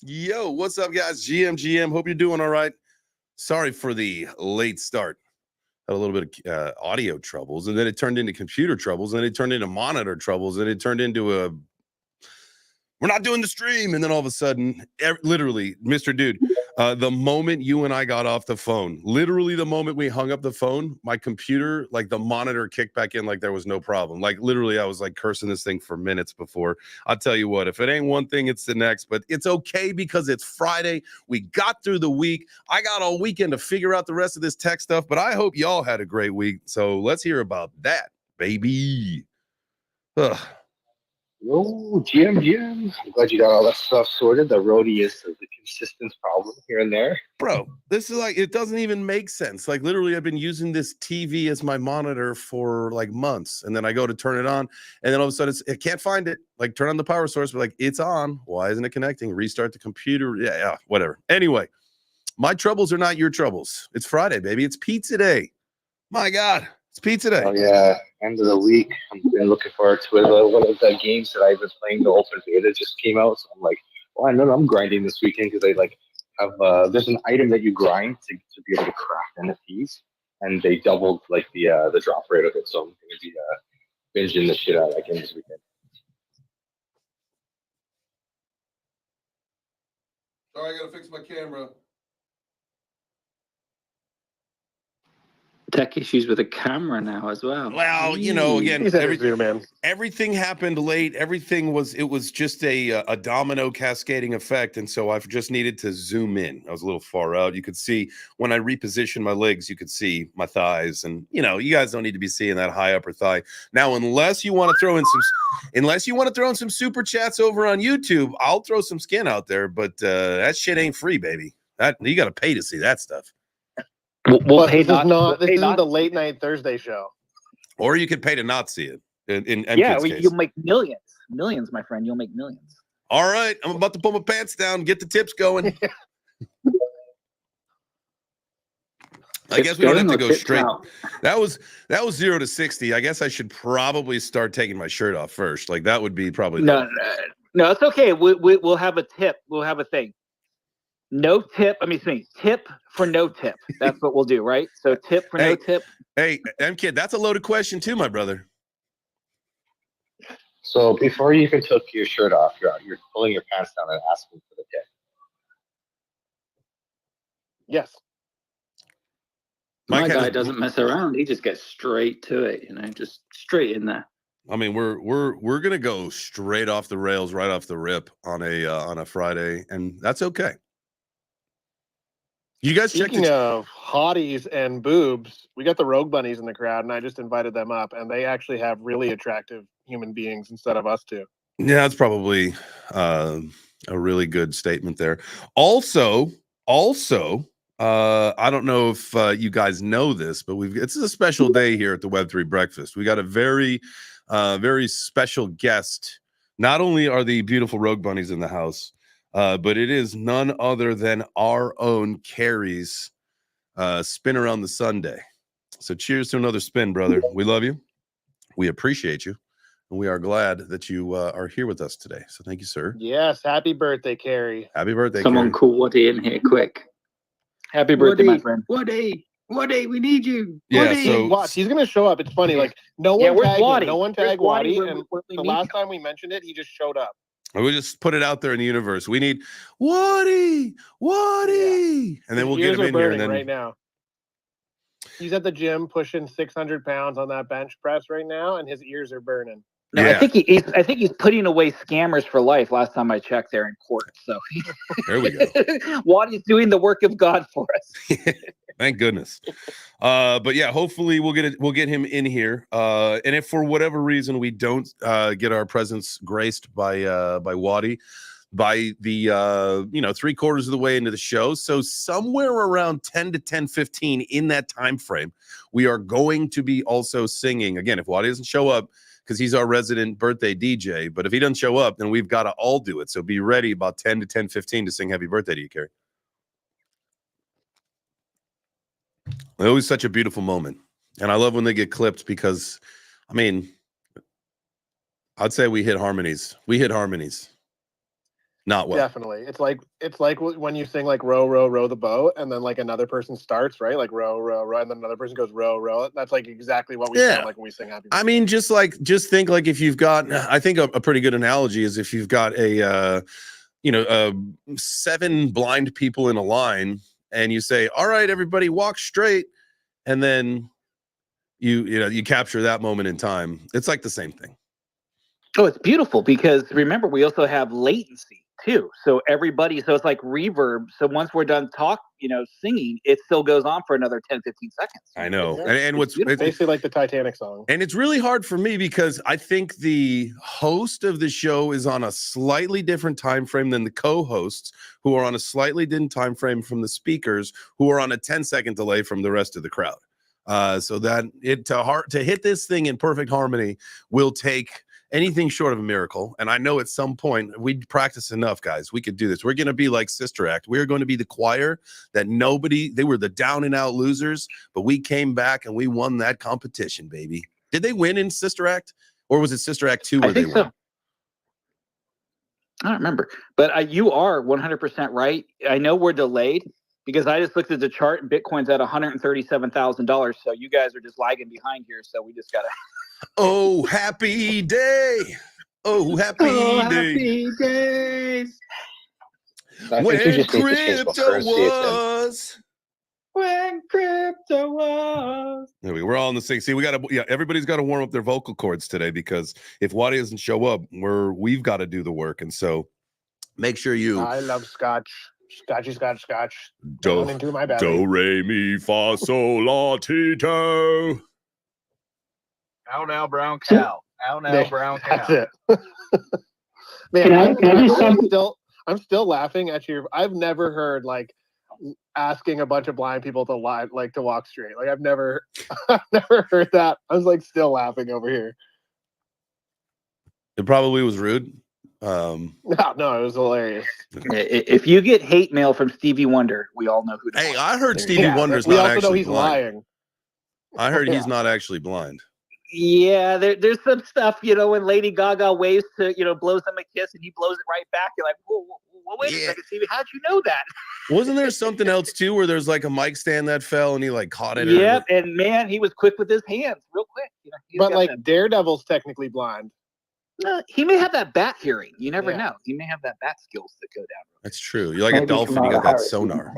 Yo, what's up, guys? GM. Hope you're doing all right. Sorry for the late start. Had a little bit of audio troubles, and then it turned into computer troubles, and it turned into monitor troubles, and it turned into we're not doing the stream. And then all of a sudden, literally, Mr. Dude, the moment you and I got off the phone, literally the moment we hung up the phone, my computer, like the monitor kicked back in like there was no problem. Like literally, I was like cursing this thing for minutes before. I'll tell you what, if it ain't one thing, it's the next. But it's okay because it's Friday. We got through the week. I got all weekend to figure out the rest of this tech stuff, but I hope y'all had a great week. So let's hear about that, baby. Ugh. Oh, GM. I'm glad you got all that stuff sorted. The roadie is the consistent problem here and there. Bro, this is like, it doesn't even make sense. Like literally, I've been using this TV as my monitor for like months. And then I go to turn it on. And then all of a sudden, it can't find it. Like turn on the power source, but like it's on. Why isn't it connecting? Restart the computer. Yeah, whatever. Anyway, my troubles are not your troubles. It's Friday, baby. It's pizza day. My God. It's pizza day. Oh, yeah. End of the week. I've been looking forward to it. One of the games that I've been playing, the open beta just came out. So I'm like, well, I know I'm grinding this weekend because I like have, there's an item that you grind to be able to craft NFTs. And they doubled like the drop rate of it. So I'm going to be binging the shit out of that game this weekend. Sorry, I got to fix my camera. Tech issues with a camera now as well. Well, you know, again, man. Everything happened late. It was just a domino cascading effect. And so I've just needed to zoom in. I was a little far out. You could see when I repositioned my legs, you could see my thighs. And, you know, you guys don't need to be seeing that high upper thigh. Now, unless you want to throw in some super chats over on YouTube, I'll throw some skin out there. But that shit ain't free, baby. You got to pay to see that stuff. We'll pay this isn't the late night Thursday show. Or you could pay to not see it. In you'll make millions, my friend. You'll make millions. All right, I'm about to pull my pants down, get the tips going. I guess we don't have to go straight. That was 0 to 60. I guess I should probably start taking my shirt off first. Like that would be probably no, it's okay. We'll have a tip. We'll have a thing. No tip. Tip for no tip. That's what we'll do, right? So tip for no tip. Hey, M-Kid, that's a loaded question too, my brother. So before you even took your shirt off, you're pulling your pants down and asking for the tip. Yes. My guy doesn't mess around. He just gets straight to it, just straight in there. I mean, we're gonna go straight off the rails, right off the rip on a Friday, and that's okay. You guys Speaking of hotties and boobs, we got the Rogue Bunnies in the crowd, and I just invited them up, and they actually have really attractive human beings instead of us two. Yeah, that's probably a really good statement there. Also, I don't know if you guys know this, but it's a special day here at the Web3 Breakfast. We got a very, very special guest. Not only are the beautiful Rogue Bunnies in the house, but it is none other than our own Carrie's spin around the Sunday. So cheers to another spin, brother. We love you. We appreciate you. And we are glad that you are here with us today. So thank you, sir. Yes. Happy birthday, Carrie. Happy birthday, Someone Carrie. call Woody in here quick. Happy birthday, my friend. Woody, we need you. Yeah, Woody. so Watch, he's going to show up. It's funny. Like, no one tagged him. No one tagged Waddy. And the last time we mentioned it, he just showed up. we just put it out there in the universe. We need Woody, and then we'll get him in here. And then right now, he's at the gym pushing 600 pounds on that bench press right now, and his ears are burning. No, Yeah. I think he's putting away scammers for life. Last time I checked, there in court. So there we go. Waddy's doing the work of God for us. Thank goodness. But yeah, hopefully we'll get him in here. And if for whatever reason we don't get our presence graced by Waddy by the 3/4 of the way into the show, so somewhere around 10 to 10:15 in that time frame, we are going to be also singing again. If Waddy doesn't show up, because he's our resident birthday DJ, but if he doesn't show up, then we've got to all do it. So be ready about 10 to 10:15 to sing happy birthday to you, Carrie. Always such a beautiful moment. And I love when they get clipped because, I mean, I'd say we hit harmonies. Not well. Definitely. It's like when you sing like row, row, row the boat, and then like another person starts, right? Like row, row, row, and then another person goes row, row. That's like exactly what we sound like when we sing Happy Birthday. I mean, just think like if you've got, I think a pretty good analogy is if you've got a 7 blind people in a line and you say, all right, everybody walk straight. And then you capture that moment in time. It's like the same thing. Oh, it's beautiful because remember, we also have latency too. So it's like reverb. So once we're done singing, it still goes on for another 10, 15 seconds. I know. And it's basically like the Titanic song. And it's really hard for me because I think the host of the show is on a slightly different time frame than the co-hosts, who are on a slightly different time frame from the speakers, who are on a 10-second delay from the rest of the crowd. So that to hit this thing in perfect harmony will take anything short of a miracle. And I know at some point we practice enough, guys. We could do this. We're going to be like Sister Act. We're going to be the choir that they were the down and out losers, but we came back and we won that competition, baby. Did they win in Sister Act, or was it Sister Act 2 where they won? I don't remember, but you are 100% right. I know we're delayed because I just looked at the chart and Bitcoin's at $137,000. So you guys are just lagging behind here. So we just got to. Oh, happy day. Oh, happy days. When crypto was. When crypto was. There we go. We're all in the same. See, everybody's got to warm up their vocal cords today because if Waddy doesn't show up, we've got to do the work. And so make sure you. I love scotch. Scotch. Do, into my belly. Do, re, mi, fa, sol, la, ti, do. Ow now, brown cow. Ow now, brown cow. That's it. Man, I'm still laughing at your. I've never heard like asking a bunch of blind people to walk straight. Like I've never heard that. I was like still laughing over here. It probably was rude. No, it was hilarious. If you get hate mail from Stevie Wonder, we all know who. Hey, I heard Stevie Wonder's we not also actually know he's blind. lying. I heard he's not actually blind. Yeah, there's some stuff, when Lady Gaga waves to, blows him a kiss and he blows it right back. You're like, whoa, wait a second, Stevie, how'd you know that? Wasn't there something else too where there's like a mic stand that fell and he like caught it? Yep, and man, he was quick with his hands, real quick. But like Daredevil's technically blind. He may have that bat hearing. You never know. He may have that bat skills that go down. That's true. You're like a dolphin. You got that sonar.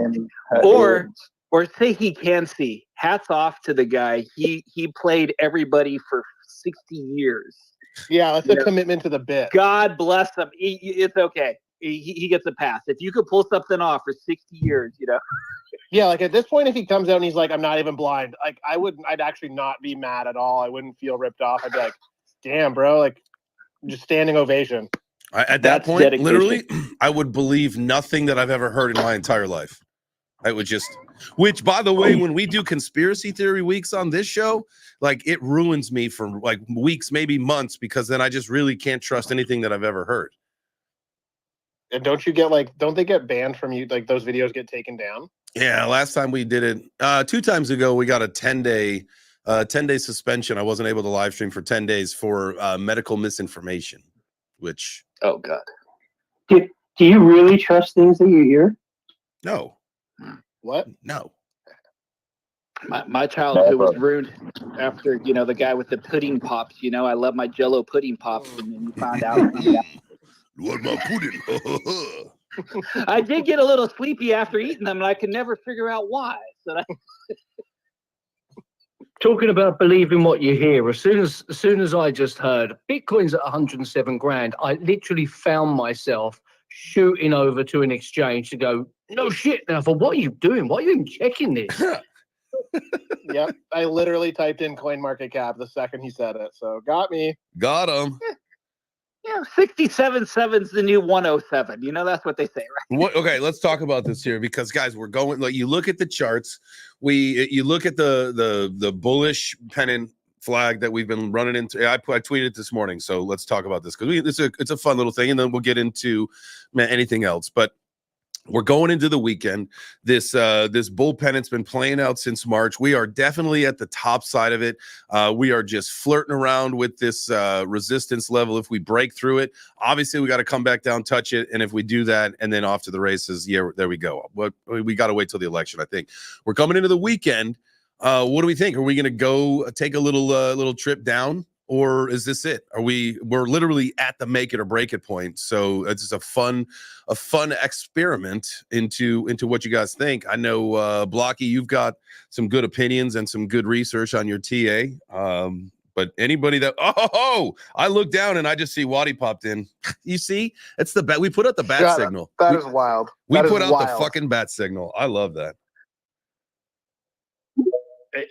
Or say he can see. Hats off to the guy. He played everybody for 60 years. Yeah, that's a commitment to the bit. God bless him. It's okay. He gets a pass. If you could pull something off for 60 years, Yeah, like at this point, if he comes out and he's like, I'm not even blind, like I'd actually not be mad at all. I wouldn't feel ripped off. I'd be like, damn, bro, like just standing ovation. At that point, dedication. Literally, I would believe nothing that I've ever heard in my entire life. I would just, which by the way, when we do conspiracy theory weeks on this show, like it ruins me for like weeks, maybe months, because then I just really can't trust anything that I've ever heard. And don't they get banned from you? Like those videos get taken down? Yeah. Last time we did it, 2 times ago, we got a 10-day suspension. I wasn't able to live stream for 10 days for medical misinformation, which. Oh God. Do you really trust things that you hear? No. What? No. My childhood was ruined after, the guy with the pudding pops. I love my Jell-O pudding pops, and then you found out. What my pudding? I did get a little sleepy after eating them, and I could never figure out why. Talking about believing what you hear, as soon as I just heard Bitcoin's at 107 grand, I literally found myself shooting over to an exchange to go, no shit. And I thought, what are you doing? Why are you even checking this? Yep. I literally typed in CoinMarketCap the second he said it. So got me. Got him. Yeah, 67.7's the new 107. That's what they say, right? Okay, let's talk about this here because guys, we're going like you look at the charts, you look at the bullish pennant flag that we've been running into. I tweeted this morning, so let's talk about this because it's a fun little thing, and then we'll get into anything else. But we're going into the weekend. This bull pennant's been playing out since March. We are definitely at the top side of it. We are just flirting around with this resistance level. If we break through it, obviously we got to come back down, touch it, and if we do that, and then off to the races, yeah, there we go. But we got to wait till the election. I think we're coming into the weekend. What do we think? Are we going to go take a little trip down? Or is this it? We're literally at the make it or break it point. So it's just a fun experiment into what you guys think. I know Blocky, you've got some good opinions and some good research on your TA. But anybody that I look down and I just see Waddy popped in. You see, it's the bat. We put out the bat signal. That is wild. We That put is out the wild. fucking bat signal. I love that.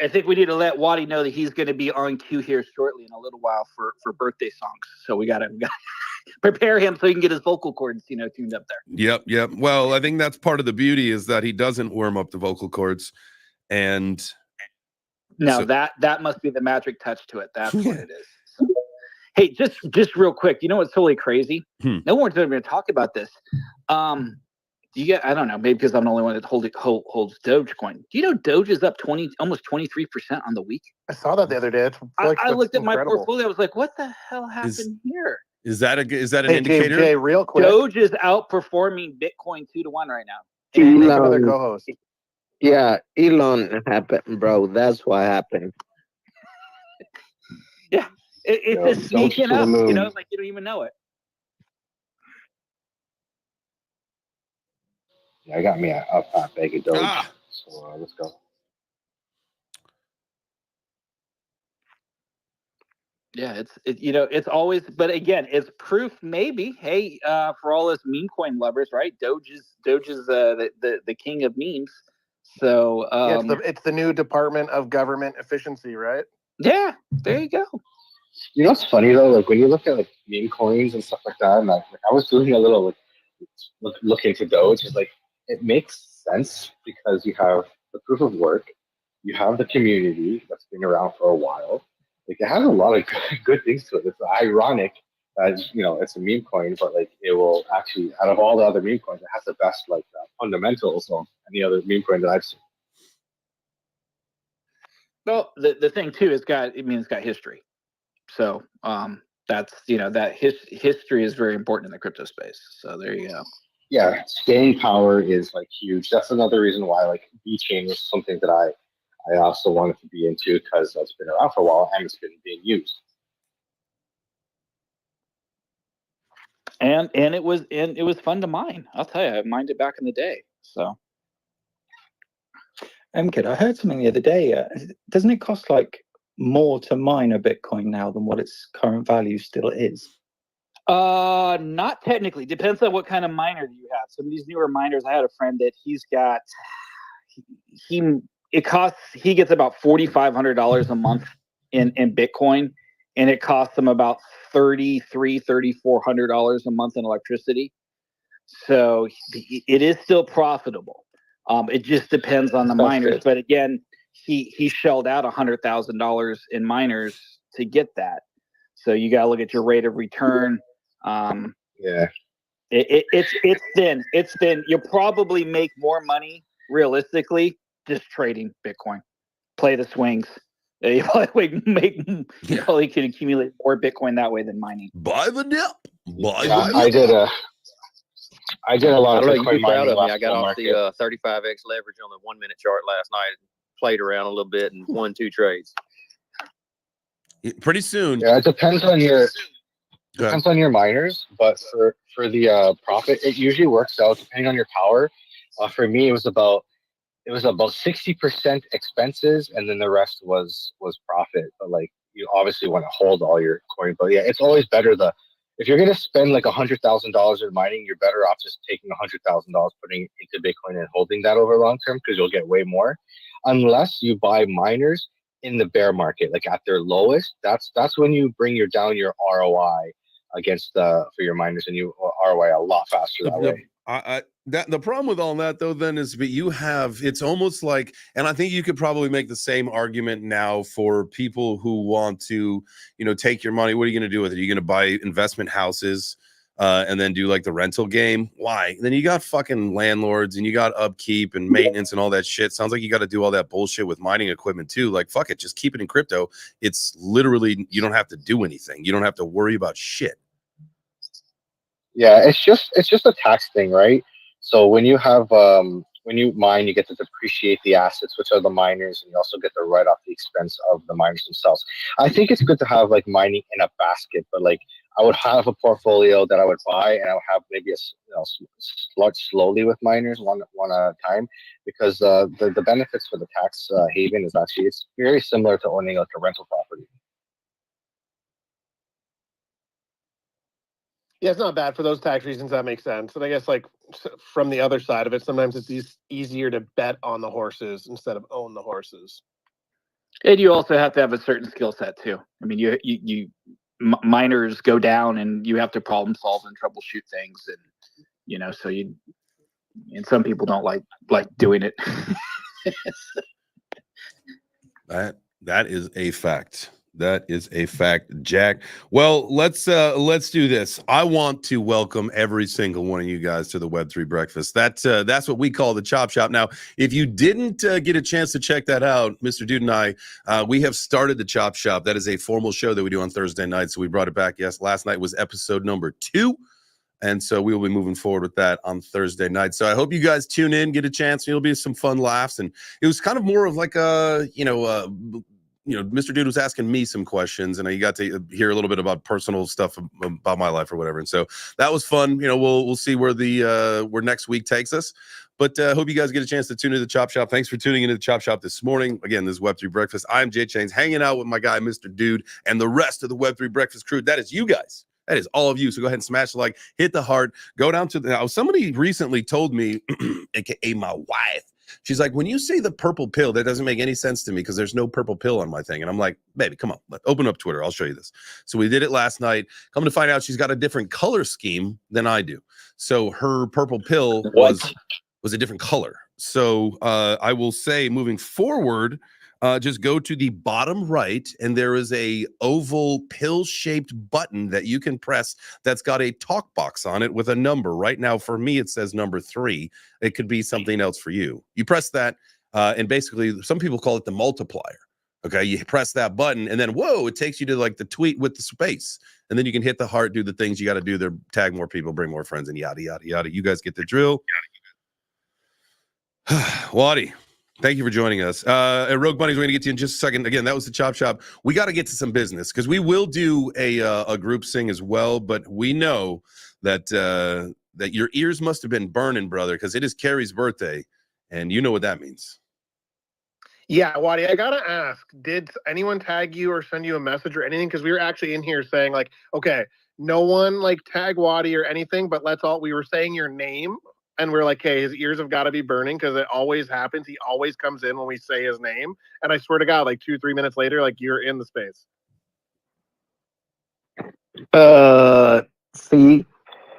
I think we need to let Waddy know that he's going to be on cue here shortly in a little while for birthday songs. So we got to prepare him so he can get his vocal cords, tuned up there. Yep. Well, I think that's part of the beauty is that he doesn't warm up the vocal cords, and no, so, that must be the magic touch to it. That's what it is. So, hey, just real quick, you know what's totally crazy? No one's ever going to talk about this. I don't know, maybe because I'm the only one that holds Dogecoin. Do you know Doge is up almost 23% on the week? I saw that the other day. I looked at my portfolio. I was like, what the hell happened here? Is that an indicator? Jay, real quick. Doge is outperforming Bitcoin 2-1 right now. And another co-host. Yeah, Elon happened, bro. That's what happened. Yeah, it's just sneaking up. Like you don't even know it. I got me a fat bag of Doge. So let's go. Yeah, it's always, but again, it's proof maybe. Hey, for all us meme coin lovers, right? Doge is the king of memes. So it's the new Department of Government Efficiency, right? Yeah, there you go. You know what's funny though? Like when you look at like meme coins and stuff like that, and I was doing a little look into Doge. It's like it makes sense because you have the proof of work, you have the community that's been around for a while. Like it has a lot of good things to it. It's ironic that it's a meme coin, but like it will actually, out of all the other meme coins, it has the best fundamentals of any other meme coin that I've seen. Well, the thing too it's got history. So that's that history is very important in the crypto space. So there you go. Yeah, staying power is like huge. That's another reason why like VeChain was something that I also wanted to be into because it's been around for a while and it's been being used. And it was fun to mine. I'll tell you, I mined it back in the day. So Kid, I heard something the other day. Doesn't it cost like more to mine a Bitcoin now than what its current value still is? Not technically. Depends on what kind of miner you have. Some of these newer miners, I had a friend that he's got. He gets about $4,500 a month in Bitcoin, and it costs him about $3,400 a month in electricity. So it is still profitable. It just depends on the miners. But again, he shelled out $100,000 in miners to get that. So you got to look at your rate of return. Yeah, it's thin. It's thin. You'll probably make more money realistically just trading Bitcoin. Play the swings. You probably probably can accumulate more Bitcoin that way than mining. Buy the dip. I did a lot of Bitcoin Bitcoin proud mining. of me. I got off the 35x leverage on the 1 minute chart last night and played around a little bit and won 2 trades. Pretty soon. Yeah, it depends on your miners, but for the profit, it usually works out depending on your power. For me, it was about 60% expenses, and then the rest was profit. But like you obviously want to hold all your coin. But yeah, it's always better if you're gonna spend like $100,000 in mining, you're better off just taking $100,000, putting it into Bitcoin and holding that over long term because you'll get way more. Unless you buy miners in the bear market, like at their lowest, that's when you bring down your ROI against for your miners, and you ROI a lot faster that way. The problem with all that though then is it's almost like, and I think you could probably make the same argument now for people who want to take your money. What are you going to do with it? Are you going to buy investment houses? and then do like the rental game. Why? Then you got fucking landlords and you got upkeep and maintenance and all that shit. Sounds like you got to do all that bullshit with mining equipment too. Like, fuck it, just keep it in crypto. It's literally, you don't have to do anything. You don't have to worry about shit. Yeah, it's just a tax thing, right? So when you have when you mine, you get to depreciate the assets, which are the miners, and you also get to write off the expense of the miners themselves. I think it's good to have like mining in a basket, but like I would have a portfolio that I would buy, and I would have maybe start slowly with miners one at a time, because the benefits for the tax haven is actually it's very similar to owning like a rental property. Yeah, it's not bad for those tax reasons. That makes sense. And I guess like from the other side of it, sometimes it's easier to bet on the horses instead of own the horses. And you also have to have a certain skill set too. I mean, miners go down and you have to problem solve and troubleshoot things, and so and some people don't like doing it. That is a fact. That is a fact, Jack. Well, let's do this. I want to welcome every single one of you guys to the Web3 Breakfast. That's what we call the Chop Shop. Now, if you didn't get a chance to check that out, Mr. Dude and I, we have started the Chop Shop. That is a formal show that we do on Thursday night. So we brought it back. Yes, last night was episode number 2. And so we will be moving forward with that on Thursday night. So I hope you guys tune in, get a chance. It'll be some fun laughs. And it was kind of more of like Mr. Dude was asking me some questions, and I got to hear a little bit about personal stuff about my life or whatever. And so that was fun. We'll see where where next week takes us. But I hope you guys get a chance to tune into the Chop Shop. Thanks for tuning into the Chop Shop this morning. Again, this is Web3 Breakfast. I'm Jay Chains, hanging out with my guy, Mr. Dude, and the rest of the Web3 Breakfast crew. That is you guys. That is all of you. So go ahead and smash the like, hit the heart, go down to now. Somebody recently told me, aka my wife, she's like, when you say the purple pill, that doesn't make any sense to me because there's no purple pill on my thing. And I'm like, baby, come on, open up Twitter. I'll show you this. So we did it last night. Come to find out she's got a different color scheme than I do. So her purple pill was a different color. So I will say moving forward, just go to the bottom right, and there is a oval pill-shaped button that you can press that's got a talk box on it with a number. Right now, for me, it says number 3. It could be something else for you. You press that, and basically, some people call it the multiplier. Okay, you press that button, and then, whoa, it takes you to like the tweet with the space. And then you can hit the heart, do the things you got to do there, tag more people, bring more friends, and yada, yada, yada. You guys get the drill. Waddy, thank you for joining us. Rogue Bunnies, we're going to get to you in just a second. Again, that was the Chop Shop. We got to get to some business because we will do a group sing as well. But we know that that your ears must have been burning, brother, because it is Carrie's birthday, and you know what that means. Yeah, Waddy, I gotta ask: did anyone tag you or send you a message or anything? Because we were actually in here saying like, okay, no one like tag Waddy or anything, but we were saying your name. And we're like, hey, his ears have got to be burning because it always happens. He always comes in when we say his name. And I swear to God, like 2-3 minutes later, like you're in the space. See,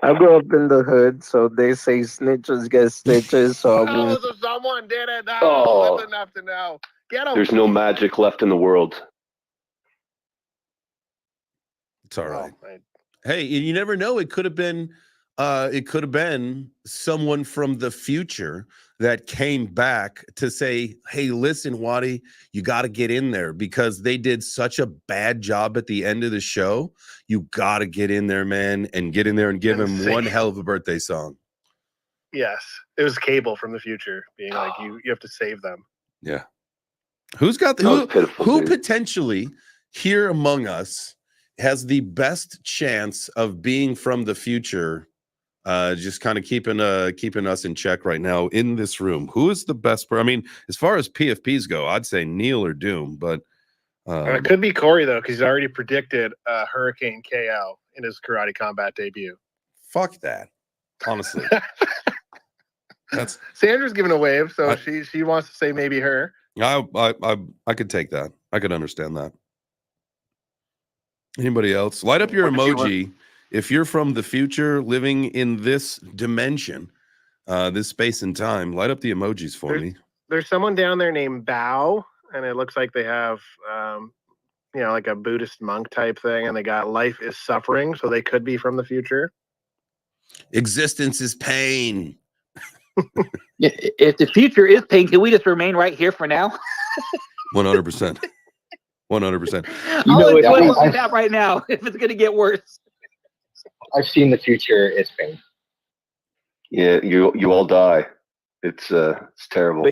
I grew up in the hood, so they say snitches get stitches. So So someone did it. No, Oh. that's enough to know. Get him. There's no magic left in the world. It's all right. Hey, you never know. It could have been someone from the future that came back to say, hey, listen, Waddy, you got to get in there because they did such a bad job at the end of the show. You got to get in there, man, and get in there and give him one hell of a birthday song. Yes. It was Cable from the future being like, you have to save them. Yeah. Who's got who potentially here among us has the best chance of being from the future? Just kind of keeping us in check right now in this room. Who is the best? I mean, as far as PFPs go, I'd say Neil or Doom, but it could be Corey though, because he's already predicted Hurricane KO in his Karate Combat debut. Fuck that, honestly. That's Sandra's giving a wave, so she wants to say maybe her. I could take that. I could understand that. Anybody else? Light up your emoji. If you're from the future living in this dimension, this space and time, light up the emojis for me. There's someone down there named Bao, and it looks like they have, like a Buddhist monk type thing, and they got life is suffering, so they could be from the future. Existence is pain. Yeah, if the future is pain, can we just remain right here for now? 100%. 100%. I'll enjoy what we have right now if it's going to get worse. I've seen the future. It's pain. Yeah, you all die. It's terrible.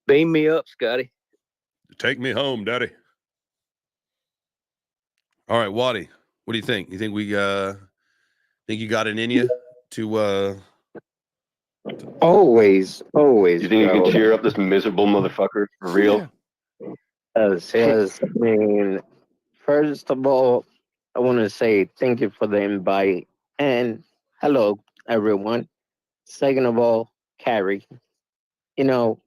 Beam me up, Scotty. Take me home, Daddy. All right, Waddy, what do you think? You think we think you got it in you to Always. You think you can cheer up this miserable motherfucker for real? Yes. I mean, first of all, I want to say thank you for the invite and hello, everyone. Second of all, Carrie, you know,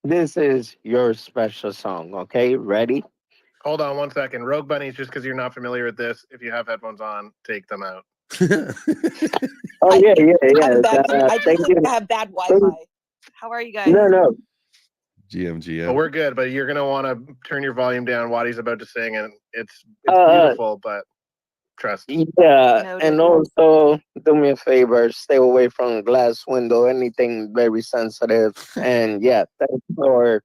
this is your special song, okay? Ready? Hold on 1 second. Rogue Bunnies, just because you're not familiar with this, if you have headphones on, take them out. Oh, yeah. I Thank you. have bad Wi-Fi. How are you guys? No. GM? Well, we're good, but you're going to want to turn your volume down. Waddy's about to sing, and it's beautiful, but trust. Yeah, Noted. and also do me a favor, stay away from glass window, anything very sensitive. And yeah, thanks for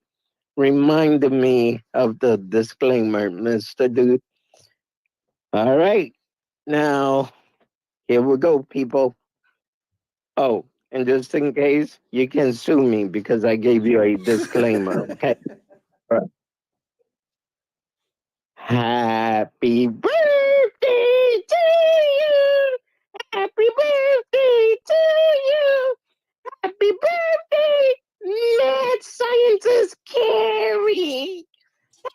reminding me of the disclaimer, Mr. Dude. All right, now here we go, people. Oh, and just in case, you can sue me because I gave you a disclaimer, okay? All right. Happy birthday to you! Happy birthday to you! Happy birthday, mad scientist Carrie!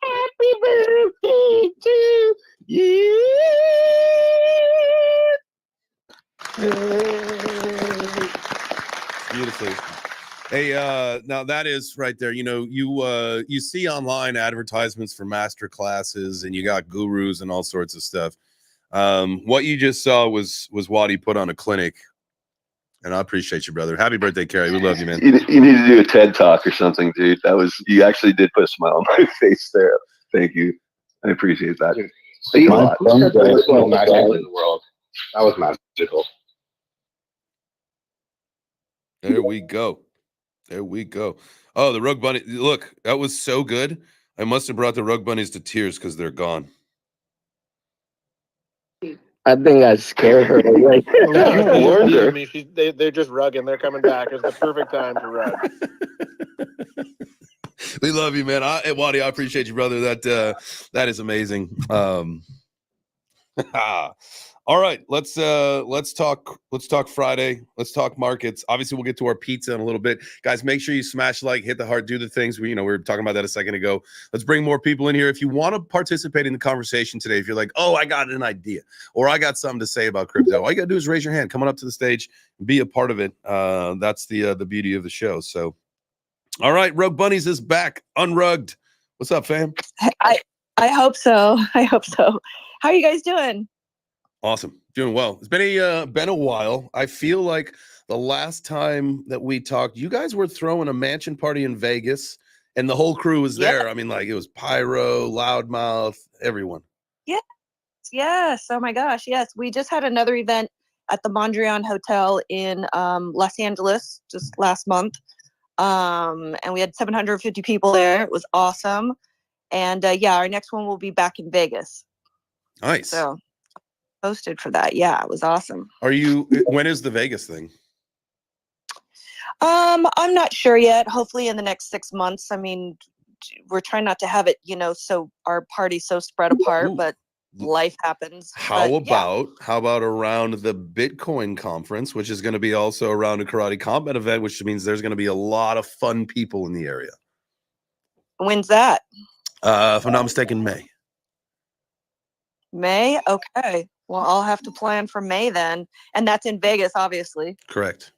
Happy birthday to you! Beautifully. Hey, now that is right there. You know, you see online advertisements for master classes, and you got gurus and all sorts of stuff. What you just saw was Waddy put on a clinic, and I appreciate you, brother. Happy birthday, Carrie. We love you, man. You need to do a TED talk or something, dude. You actually did put a smile on my face there. Thank you. I appreciate that. See, my friend was no magic in the world. That was magical. There we go. There we go. Oh, the rug bunny. Look, that was so good. I must have brought the rug bunnies to tears because they're gone. I think I scared her away. They're just rugging. They're coming back. It's the perfect time to rug. We love you, man. Waddy, I appreciate you, brother. That is amazing. All right, let's talk Friday. Let's talk markets. Obviously, we'll get to our pizza in a little bit. Guys, make sure you smash like, hit the heart, do the things. We were talking about that a second ago. Let's bring more people in here. If you want to participate in the conversation today, if you're like, oh, I got an idea, or I got something to say about crypto, all you gotta do is raise your hand, come on up to the stage, be a part of it. That's the beauty of the show. So, all right, Rogue Bunnies is back, unrugged. What's up, fam? I hope so. I hope so. How are you guys doing? Awesome. Doing well. It's been a while. I feel like the last time that we talked, you guys were throwing a mansion party in Vegas and the whole crew was there. Yep. I mean, like it was Pyro, Loudmouth, everyone. Yes. Oh my gosh. Yes. We just had another event at the Mondrian Hotel in Los Angeles just last month. And we had 750 people there. It was awesome. And our next one will be back in Vegas. Nice. So posted for that. Yeah, it was awesome. When is the Vegas thing? I'm not sure yet. Hopefully in the next 6 months. I mean, we're trying not to have it, so our party's so spread apart, but life happens. How about around the Bitcoin conference, which is going to be also around a karate combat event, which means there's going to be a lot of fun people in the area. When's that? If I'm not mistaken, May? Okay. Well, I'll have to plan for May then. And that's in Vegas, obviously. Correct.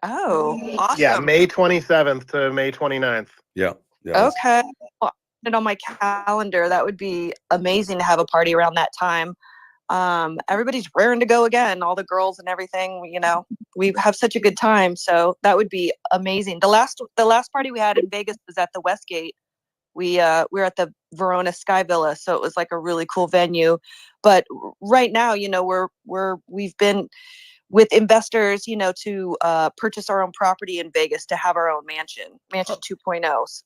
Oh, awesome. Yeah, May 27th to May 29th. Yeah. Okay. Well, put it on my calendar. That would be amazing to have a party around that time. Everybody's raring to go again, all the girls and everything, we have such a good time. So that would be amazing. The last party we had in Vegas was at the Westgate. We were at the Verona Sky Villa, so it was like a really cool venue. But right now, we've been with investors, you know, to purchase our own property in Vegas, to have our own mansion 2.0. So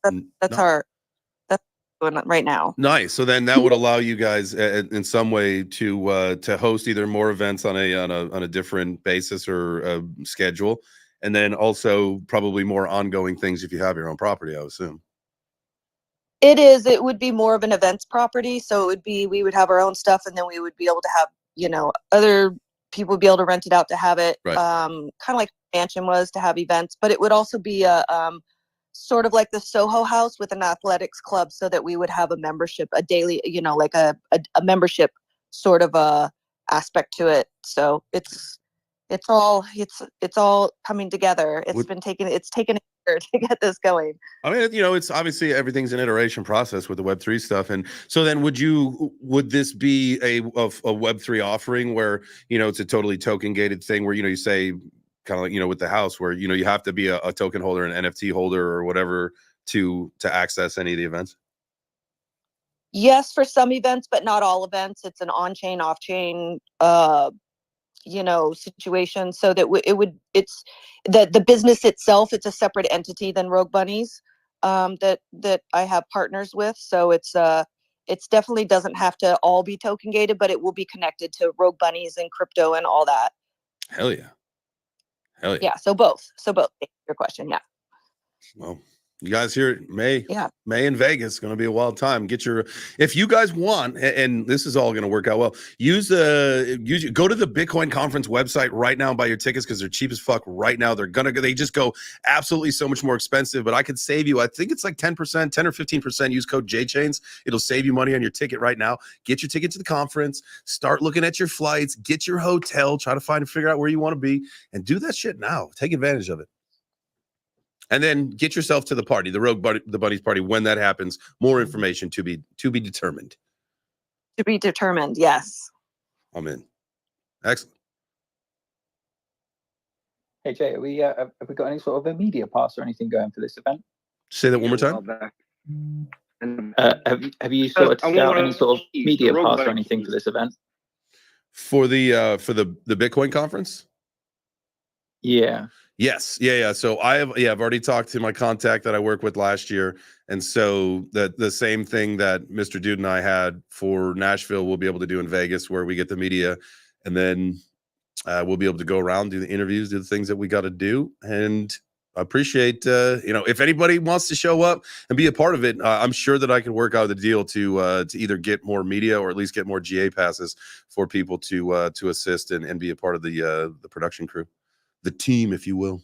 that's going on right now. Nice. So then that would allow you guys in some way to host either more events on a different basis or schedule, and then also probably more ongoing things if you have your own property, I would assume. It would be more of an events property. So it would be, we would have our own stuff, and then we would be able to have, you know, other people would be able to rent it out to have it, right. Kind of like mansion was to have events, but it would also be a sort of like the Soho House with an athletics club, so that we would have a membership, a daily, you know, like a membership sort of a aspect to it. So it's all coming together. It's taken a year to get this going. I mean, you know, it's obviously everything's an iteration process with the Web3 stuff. And so then would this be a Web3 offering where, you know, it's a totally token gated thing where, you know, you say, kind of like, you know, with the house where, you know, you have to be a token holder, an NFT holder or whatever to access any of the events? Yes, for some events, but not all events. It's an on-chain, off-chain, you know, situation. So that it's the business itself, it's a separate entity than Rogue Bunnies, that I have partners with. So it's definitely doesn't have to all be token gated, but it will be connected to Rogue Bunnies and crypto and all that. Hell yeah. Hell yeah. Yeah. So both. Your question. Yeah. Well, you guys hear it, May in Vegas, going to be a wild time. If you guys want, and this is all going to work out well, go to the Bitcoin conference website right now and buy your tickets, because they're cheap as fuck right now. They just go absolutely so much more expensive, but I could save you, I think it's like 10%, 10 or 15%. Use code JChains. It'll save you money on your ticket right now. Get your ticket to the conference, start looking at your flights, get your hotel, try to figure out where you want to be, and do that shit now. Take advantage of it. And then get yourself to the party, the Bunnies party, when that happens. More information to be determined. To be determined, yes. I'm in. Excellent. Hey Jay, have we got any sort of a media pass or anything going for this event? Say that one more time. Have you sort of tested out any sort of media pass or anything for this event? For the Bitcoin conference? Yeah. Yes. Yeah. So I've already talked to my contact that I worked with last year. And so the same thing that Mr. Dude and I had for Nashville, we'll be able to do in Vegas, where we get the media, and then we'll be able to go around, do the interviews, do the things that we got to do. And I appreciate, you know, if anybody wants to show up and be a part of it, I'm sure that I can work out the deal to either get more media or at least get more GA passes for people to assist and be a part of the production crew. The team, if you will.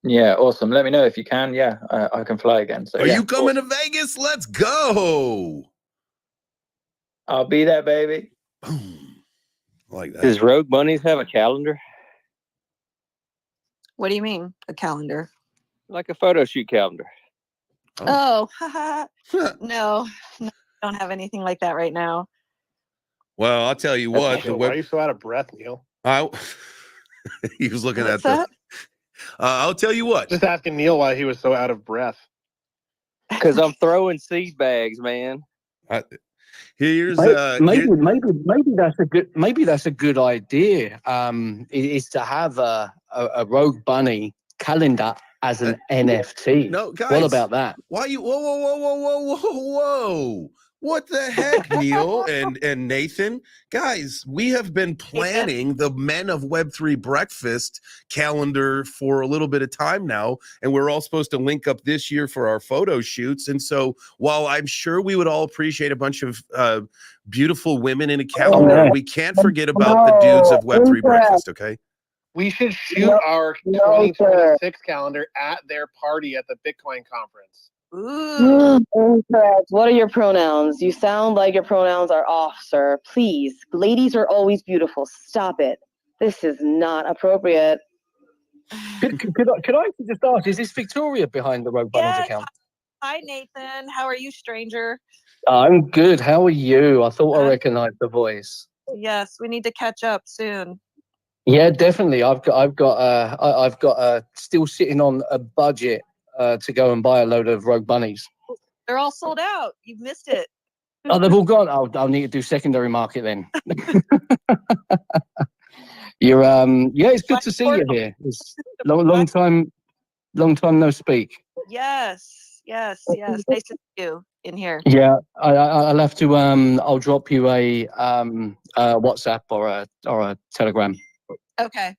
Yeah, awesome. Let me know if you can. Yeah, I can fly again. So, are you coming to Vegas? Let's go. I'll be there, baby. Boom. Like that. Does Rogue Bunnies have a calendar? What do you mean, a calendar? Like a photo shoot calendar. No, don't have anything like that right now. Well, I'll tell you what. Why are you so out of breath, Neil? He was looking What's at that? I'll tell you what. Just asking Neil why he was so out of breath. Because I'm throwing seed bags, man. Maybe that's a good idea. Is to have a Rogue Bunny calendar as an NFT. No, guys. What about that? Why you? Whoa! What the heck, Neil and Nathan? Guys, we have been planning the Men of Web3 Breakfast calendar for a little bit of time now, and we're all supposed to link up this year for our photo shoots. And so while I'm sure we would all appreciate a bunch of beautiful women in a calendar, we can't forget about the dudes of Web3 Breakfast, okay? We should shoot our 2026 calendar at their party at the Bitcoin conference. Incorrect. What are your pronouns? You sound like your pronouns are off, sir. Please. Ladies are always beautiful. Stop it. This is not appropriate. Could I just ask, is this Victoria behind the Rogue Bunnies account? Hi, Nathan. How are you, stranger? I'm good. How are you? I thought I recognized the voice. Yes, we need to catch up soon. Yeah, definitely. I've got still sitting on a budget to go and buy a load of Rogue Bunnies. They're all sold out. You've missed it. Oh, they've all gone. I'll need to do secondary market then. You're yeah, it's good to see you here. It's long time no speak. Yes. Nice to see you in here. Yeah, I'll have to I'll drop you a WhatsApp or a Telegram. Okay.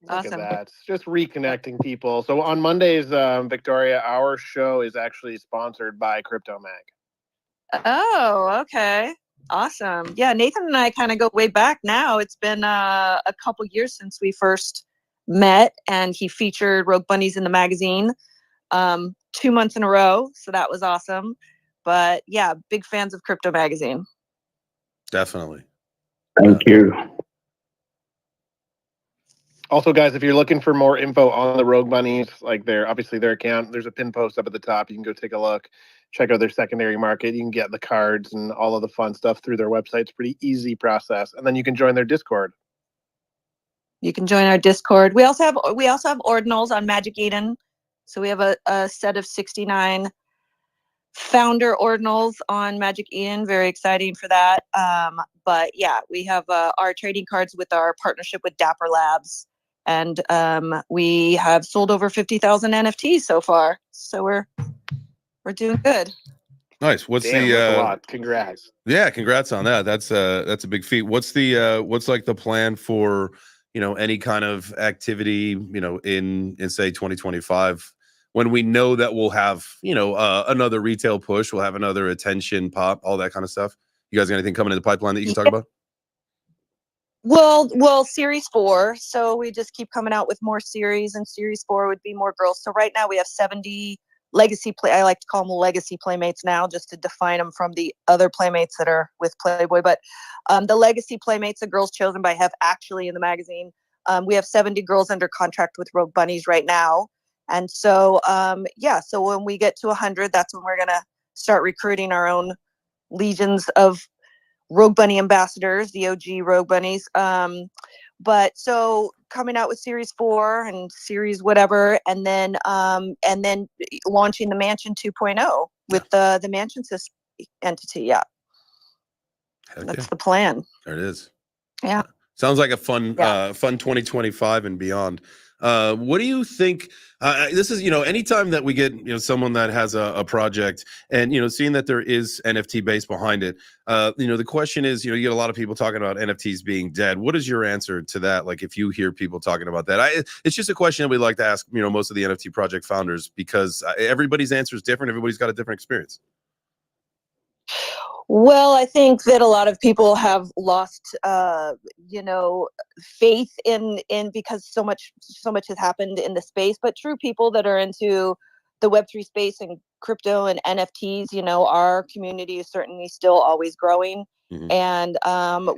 Look Awesome. at that. It's just reconnecting people. So on Mondays, Victoria, our show is actually sponsored by Crypto Mag. Oh, okay. Awesome. Yeah, Nathan and I kind of go way back now. It's been a couple years since we first met, and he featured Rogue Bunnies in the magazine 2 months in a row. So that was awesome. But yeah, big fans of Crypto Magazine. Definitely. Thank you. Also, guys, if you're looking for more info on the Rogue Bunnies, like their account, there's a pin post up at the top. You can go take a look, check out their secondary market. You can get the cards and all of the fun stuff through their website. It's a pretty easy process, and then you can join their Discord. You can join our Discord. We also have ordinals on Magic Eden. So we have a set of 69 founder ordinals on Magic Eden. Very exciting for that. But yeah, we have our trading cards with our partnership with Dapper Labs. And we have sold over 50,000 NFTs so far. So we're doing good. Nice. What's Damn, that's a lot. Congrats. Yeah, congrats on that. That's a big feat. What's like the plan for, any kind of activity, in say 2025, when we know that we'll have, another retail push, we'll have another attention pop, all that kind of stuff. You guys got anything coming in the pipeline that you can talk about? Well, Series 4. So we just keep coming out with more series, and Series 4 would be more girls. So right now we have 70 legacy I like to call them legacy playmates now, just to define them from the other playmates that are with Playboy. But the legacy playmates, the girls chosen by have actually in the magazine. We have 70 girls under contract with Rogue Bunnies right now. And so, so when we get to 100, that's when we're going to start recruiting our own legions of Rogue Bunny ambassadors, the OG Rogue Bunnies. But so coming out with Series 4 and Series whatever, and then launching the Mansion 2.0 with the Mansion system entity. Yeah. That's the plan. There it is. Yeah. Sounds like a fun 2025 and beyond. What do you think? This is, anytime that we get, someone that has a project and, seeing that there is NFT base behind it, the question is, you get a lot of people talking about NFTs being dead. What is your answer to that? Like, if you hear people talking about that, it's just a question that we like to ask, most of the NFT project founders, because everybody's answer is different. Everybody's got a different experience. Well, I think that a lot of people have lost, faith in because so much has happened in the space. But true people that are into the Web3 space and crypto and NFTs, our community is certainly still always growing, and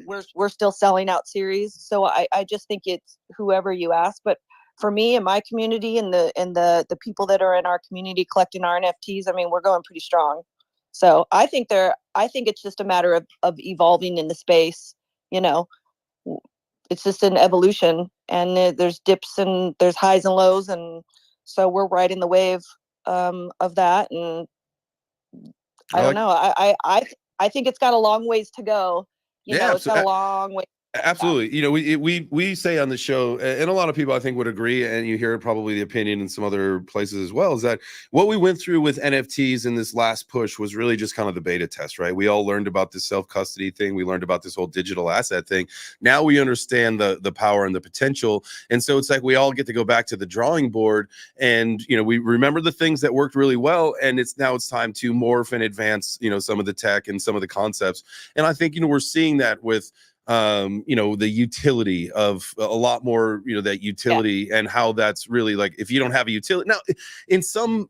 we're still selling out series. So I just think it's whoever you ask. But for me and my community and the people that are in our community collecting our NFTs, I mean, we're going pretty strong. So I think it's just a matter of evolving in the space. It's just an evolution, and there's dips and there's highs and lows, and so we're riding the wave of that. And I don't know. I think it's got a long ways to go. It's got a long way. Absolutely. We say on the show, and a lot of people I think would agree, and you hear probably the opinion in some other places as well, is that what we went through with NFTs in this last push was really just kind of the beta test, right? We all learned about this self-custody thing. We learned about this whole digital asset thing. Now we understand the power and the potential. And so it's like we all get to go back to the drawing board, and we remember the things that worked really well, and it's time to morph and advance some of the tech and some of the concepts. And I think we're seeing that with the utility of a lot more, that utility and how that's really like, if you don't have a utility now in some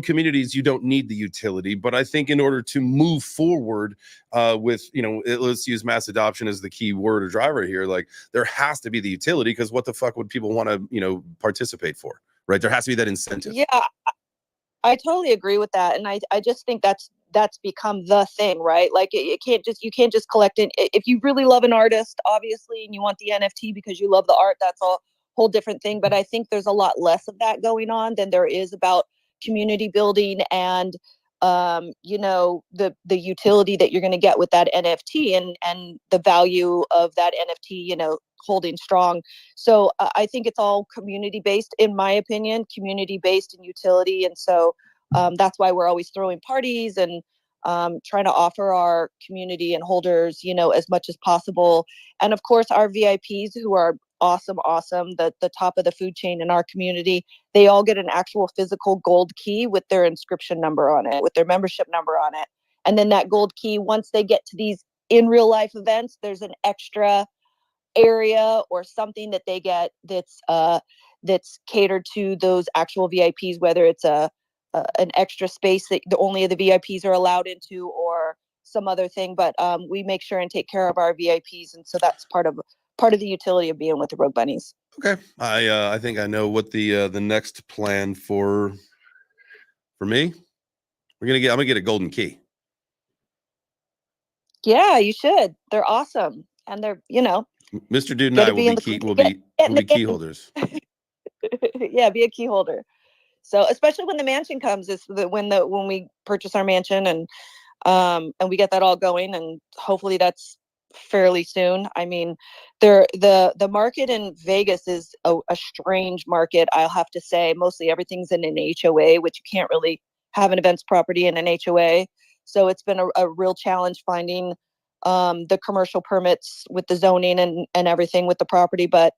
communities, you don't need the utility. But I think in order to move forward with, let's use mass adoption as the key word or driver here, like there has to be the utility, because what the fuck would people want to, participate for, right? There has to be that incentive. Yeah, I totally agree with that. And I just think that's become the thing, right? Like you can't just collect it. If you really love an artist, obviously, and you want the NFT because you love the art, that's a whole different thing. But I think there's a lot less of that going on than there is about community building and you know, the utility that you're going to get with that NFT and the value of that NFT, you know, holding strong. So I think it's all community based, in my opinion, community based and utility. And so that's why we're always throwing parties and trying to offer our community and holders, you know, as much as possible. And of course, our VIPs who are awesome, the top of the food chain in our community, they all get an actual physical gold key with their inscription number on it, with their membership number on it. And then that gold key, once they get to these in real life events, there's an extra area or something that they get that's catered to those actual VIPs, whether it's an extra space that only the VIPs are allowed into or some other thing. But we make sure and take care of our VIPs, and so that's part of the utility of being with the Rogue Bunnies. Okay, I think I know what the next plan for me. I'm gonna get a golden key. Yeah, you should. They're awesome, and they're, you know, Mr. Dude and I will be key holders. Yeah, be a key holder. So especially when the mansion comes, is when we purchase our mansion and we get that all going, and hopefully that's fairly soon. I mean, the market in Vegas is a strange market, I'll have to say. Mostly everything's in an HOA, which you can't really have an events property in an HOA. So it's been a real challenge finding the commercial permits with the zoning and everything with the property. But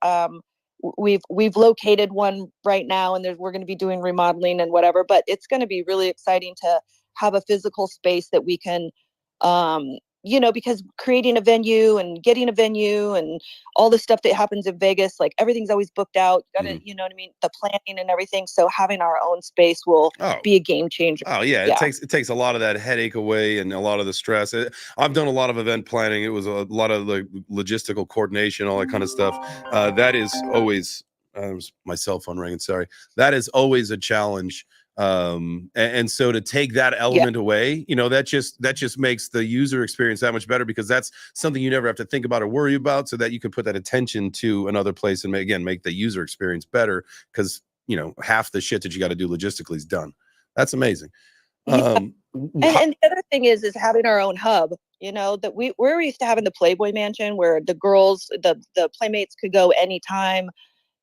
we've located one right now, and we're going to be doing remodeling and whatever. But it's going to be really exciting to have a physical space that we can you know, because creating a venue and getting a venue and all the stuff that happens in Vegas, like everything's always booked out. You gotta, you know what I mean? The planning and everything. So having our own space will be a game changer. Oh yeah, it takes a lot of that headache away and a lot of the stress. I've done a lot of event planning. It was a lot of the logistical coordination, all that kind of stuff. That is always my cell phone ringing. Sorry, that is always a challenge. And so to take that element away, you know, that just makes the user experience that much better, because that's something you never have to think about or worry about, so that you can put that attention to another place and make the user experience better, because, you know, half the shit that you got to do logistically is done. That's amazing. And the other thing is having our own hub, you know, that we're used to having the Playboy Mansion where the girls, the playmates could go anytime.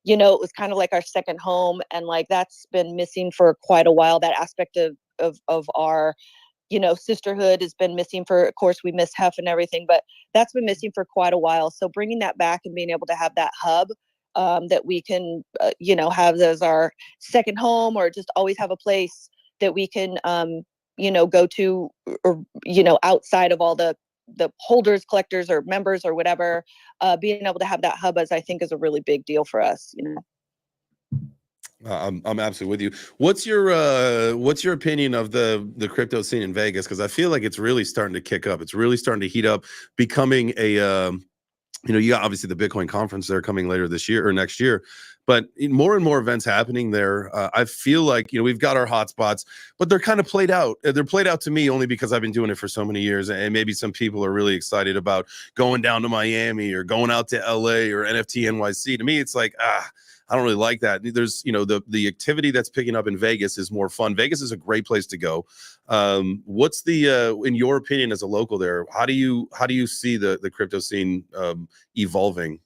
You know, it was kind of like our second home, and like that's been missing for quite a while. That aspect of our, you know, sisterhood has been missing for, of course, we miss Hef and everything, but that's been missing for quite a while. So bringing that back and being able to have that hub that we can, you know, have as our second home, or just always have a place that we can, you know, go to, or, you know, outside of all the holders, collectors, or members, or whatever, being able to have that hub, as I think, is a really big deal for us, you know. I'm absolutely with you. What's your opinion of the crypto scene in Vegas? Because I feel like it's really starting to kick up. It's really starting to heat up, becoming a you know, you got obviously the Bitcoin conference there coming later this year or next year, but more and more events happening there. I feel like, you know, we've got our hotspots, but they're kind of played out. They're played out to me only because I've been doing it for so many years, and maybe some people are really excited about going down to Miami or going out to LA or NFT NYC. To me, it's like, I don't really like that. There's, you know, the activity that's picking up in Vegas is more fun. Vegas is a great place to go. What's the in your opinion as a local there, how do you see the crypto scene evolving?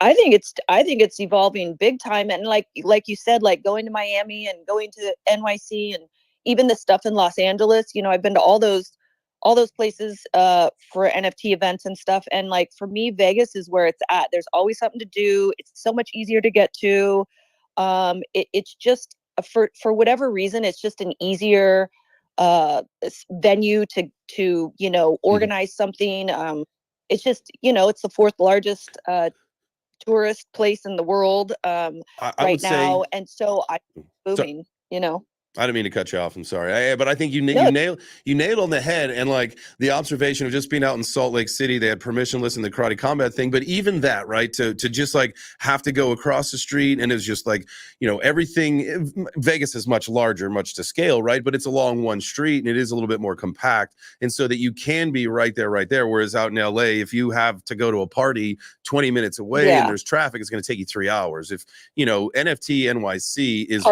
I think it's evolving big time, and like you said, like going to Miami and going to NYC and even the stuff in Los Angeles. You know, I've been to all those places for NFT events and stuff, and like for me, Vegas is where it's at. There's always something to do. It's so much easier to get to. It's just for whatever reason, it's just an easier venue to you know, organize something. It's just, you know, it's the fourth largest tourist place in the world right now, and so I'm booming, you know. I didn't mean to cut you off. I'm sorry. But I think you nailed on the head. And like the observation of just being out in Salt Lake City, they had permissionless in the karate combat thing. But even that, right, to just like have to go across the street, and it's just like, you know, everything. Vegas is much larger, much to scale, right? But it's along one street, and it is a little bit more compact. And so that you can be right there. Whereas out in LA, if you have to go to a party 20 minutes away and there's traffic, it's going to take you 3 hours. If, you know, NFT NYC is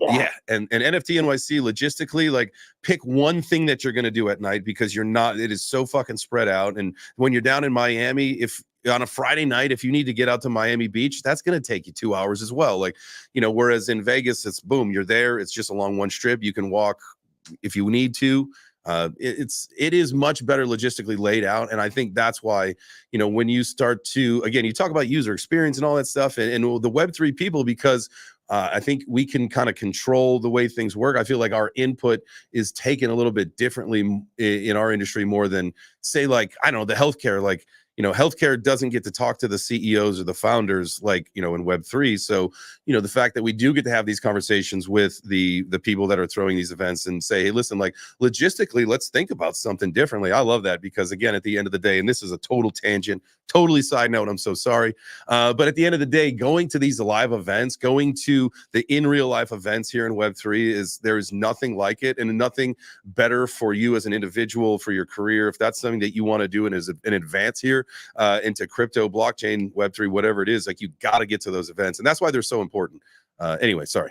Yeah, and NFT NYC logistically, like pick one thing that you're going to do at night because it is so fucking spread out. And when you're down in Miami, if on a Friday night, if you need to get out to Miami Beach, that's going to take you 2 hours as well. Like, whereas in Vegas, it's boom, you're there. It's just along one strip. You can walk if you need to. It is much better logistically laid out, and I think that's why when you start to, again, you talk about user experience and all that stuff, and the Web3 people, because I think we can kind of control the way things work. I feel like our input is taken a little bit differently in our industry more than, say, like, I don't know, the healthcare. Like, healthcare doesn't get to talk to the CEOs or the founders like, in Web3. So, the fact that we do get to have these conversations with the people that are throwing these events and say, hey, listen, like, logistically, let's think about something differently. I love that because, again, at the end of the day, and this is a total tangent, totally side note, I'm so sorry. But at the end of the day, going to these live events, going to the in real life events here in Web3 there is nothing like it, and nothing better for you as an individual, for your career. If that's something that you want to do and is an advance here into crypto, blockchain, Web3, whatever it is, like, you got to get to those events. And that's why they're so important. Anyway, sorry.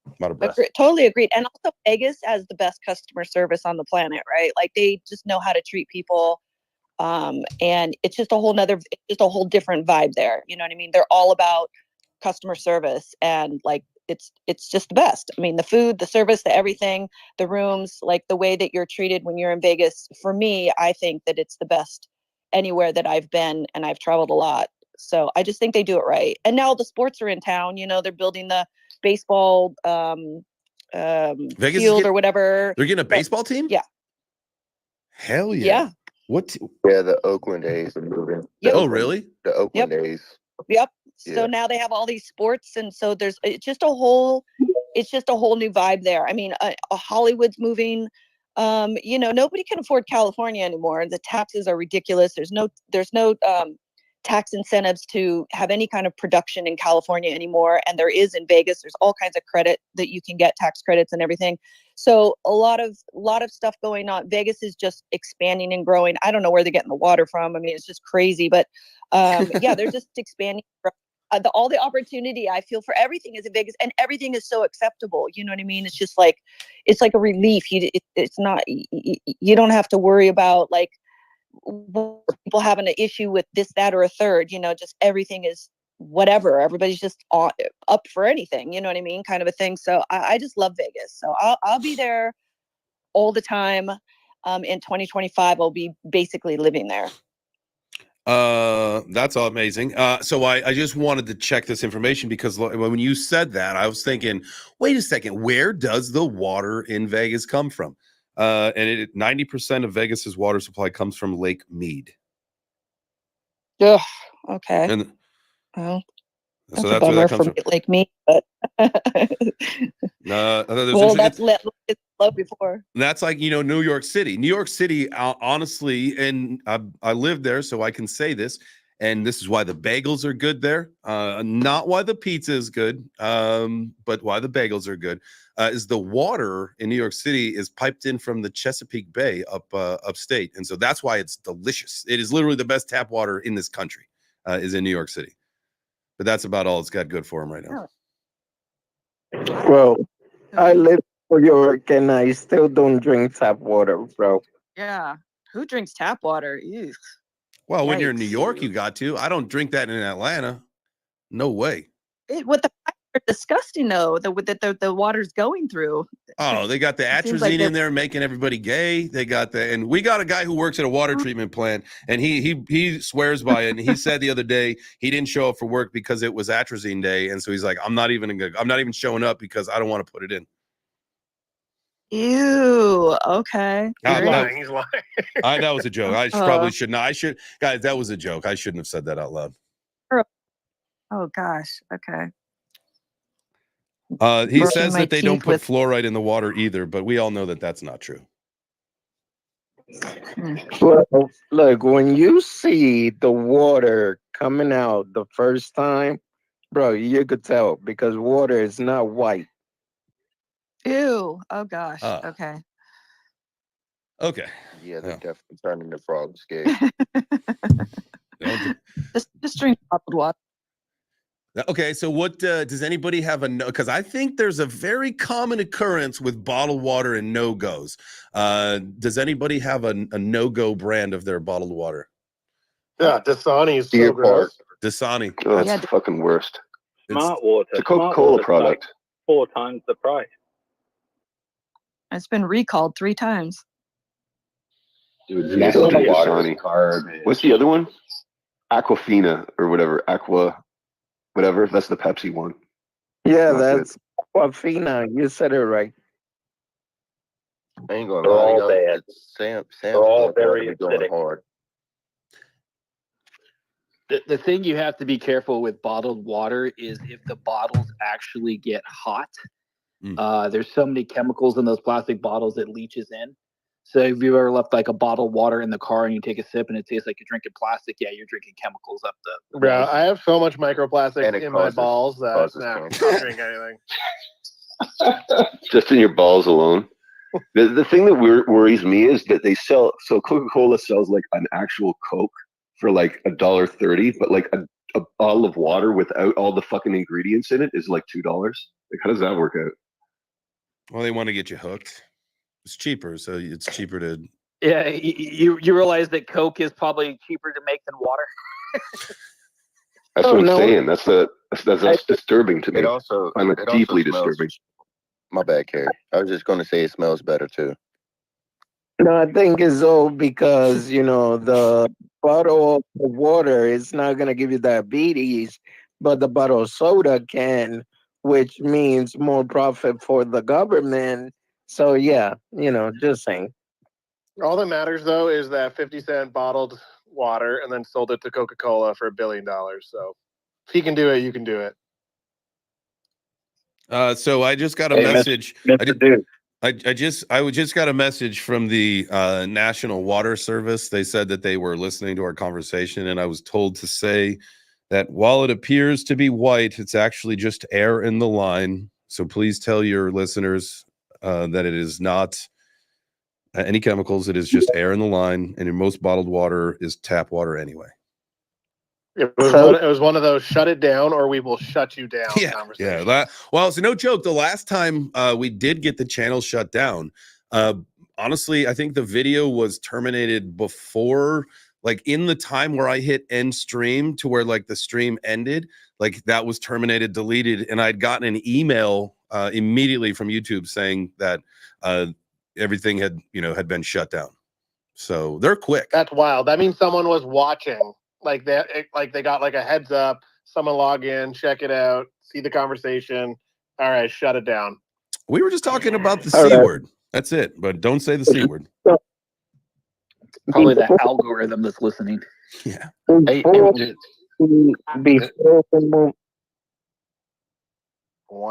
I'm out of breath. Totally agreed. And also Vegas has the best customer service on the planet, right? Like, they just know how to treat people. And it's just a whole different vibe there. You know what I mean? They're all about customer service, and like, it's just the best. I mean, the food, the service, the everything, the rooms, like the way that you're treated when you're in Vegas. For me, I think that it's the best anywhere that I've been, and I've traveled a lot. So I just think they do it right. And now the sports are in town. They're building the baseball Vegas field or whatever. They're getting a baseball team? Yeah. Hell yeah. Yeah. What? Yeah, the Oakland A's are moving. Yep. Oh, really? The Oakland A's. Yep. Yeah. So now they have all these sports, and so it's just a whole new vibe there. I mean, Hollywood's moving. Nobody can afford California anymore. The taxes are ridiculous. There's no tax incentives to have any kind of production in California anymore, and there is in Vegas. There's all kinds of credit that you can get, tax credits and everything. So a lot of stuff going on. Vegas is just expanding and growing. I don't know where they're getting the water from. I mean, it's just crazy, but yeah, they're just expanding. All the opportunity I feel for everything is in Vegas, and everything is so acceptable. You know what I mean? It's just like, it's like a relief. It's not, you don't have to worry about like people having an issue with this, that, or a third. Just everything is whatever. Everybody's just up for anything. You know what I mean? Kind of a thing. So I just love Vegas. So I'll be there all the time. In 2025, I'll be basically living there. That's all amazing. So I just wanted to check this information because when you said that, I was thinking, wait a second, where does the water in Vegas come from? And 90% of Vegas's water supply comes from Lake Mead. Ugh, okay. And well, so that's where that comes from. Lake Mead, but well, that's low before. That's like, New York City. New York City, honestly, and I lived there, so I can say this, and this is why the bagels are good there. Not why the pizza is good, but why the bagels are good. Is the water in New York City is piped in from the Chesapeake Bay upstate, and so that's why it's delicious. It is literally the best tap water in this country, is in New York City. But that's about all it's got good for them right now. Well, I live in New York and I still don't drink tap water, bro. Yeah. Who drinks tap water? Ew. Well, when you're in New York, you got to. I don't drink that in Atlanta. No way. What the pipes are disgusting though, the water's going through. Oh, they got the atrazine in there making everybody gay. They got and we got a guy who works at a water treatment plant, and he swears by it. And he said the other day he didn't show up for work because it was atrazine day, and so he's like, I'm not even showing up because I don't want to put it in. Ew. Okay. He's lying. That was a joke. I probably should not. Guys, that was a joke. I shouldn't have said that out loud. Oh gosh. Okay. He says that they don't put fluoride in the water either, but we all know that that's not true. Well, look, when you see the water coming out the first time, bro, you could tell because water is not white. Ew. Oh gosh. Okay. Okay. Yeah, they're definitely turning the frogs gay. Just drink bottled water. Okay, so what does anybody have a no? Because I think there's a very common occurrence with bottled water and no-goes. Does anybody have a no-go brand of their bottled water? Yeah, Dasani is Deer so gross. Dasani. Oh, that's Yeah, the fucking worst. Smart water. It's a Coca-Cola product. 4 times the price. it's been recalled 3 times. Dude, Yeah, don't Nestle drink water is Dasani. garbage. What's the other one? Aquafina or whatever. Whatever. That's the Pepsi one. Yeah, Not good. that's Aquafina. You said it right. I ain't gonna They're lie, all bad. Sam's They're all Club gotta very be going acidic. hard. The thing you have to be careful with bottled water is if the bottles actually get hot. There's so many chemicals in those plastic bottles that leaches in. So if you've ever left like a bottled water in the car and you take a sip and it tastes like you're drinking plastic, yeah, you're drinking chemicals up the Bro, walls. I have so much microplastics And it in my causes- balls that causes nah, cancer. I'll drink anything. Just in your balls alone. The thing that worries me is that they sell. So Coca-Cola sells like an actual Coke for like $1.30, but like a bottle of water without all the fucking ingredients in it is like $2. Like, how does that work out? Well, they want to get you hooked. It's cheaper, so it's cheaper to. Yeah, you realize that Coke is probably cheaper to make than water. That's what I'm saying. That's disturbing to me. It also, I find it deeply disturbing. My bad, Carrie. I was just gonna say it smells better too. No, I think it's all because, the bottle of water is not going to give you diabetes, but the bottle of soda can, which means more profit for the government. So, yeah, just saying. All that matters though is that 50-cent bottled water and then sold it to Coca-Cola for $1 billion. So if he can do it, you can do it. So I just got a Hey, message. Mr. Dude. I just got a message from the National Water Service. They said that they were listening to our conversation, and I was told to say that while it appears to be white, it's actually just air in the line. So please tell your listeners that it is not any chemicals. It is just air in the line, and in most bottled water is tap water anyway. It was one of those shut it down or we will shut you down conversations. Yeah. Well, it's no joke. The last time we did get the channel shut down, honestly, I think the video was terminated before, like in the time where I hit end stream to where like the stream ended, like that was terminated, deleted, and I'd gotten an email immediately from YouTube saying that everything had been shut down. So they're quick. That's wild. That means someone was watching. Like they got like a heads up. Someone log in, check it out, see the conversation. All right, shut it down. We were just talking about the C word. That's it. But don't say the C word. Probably the algorithm that's listening. Yeah. One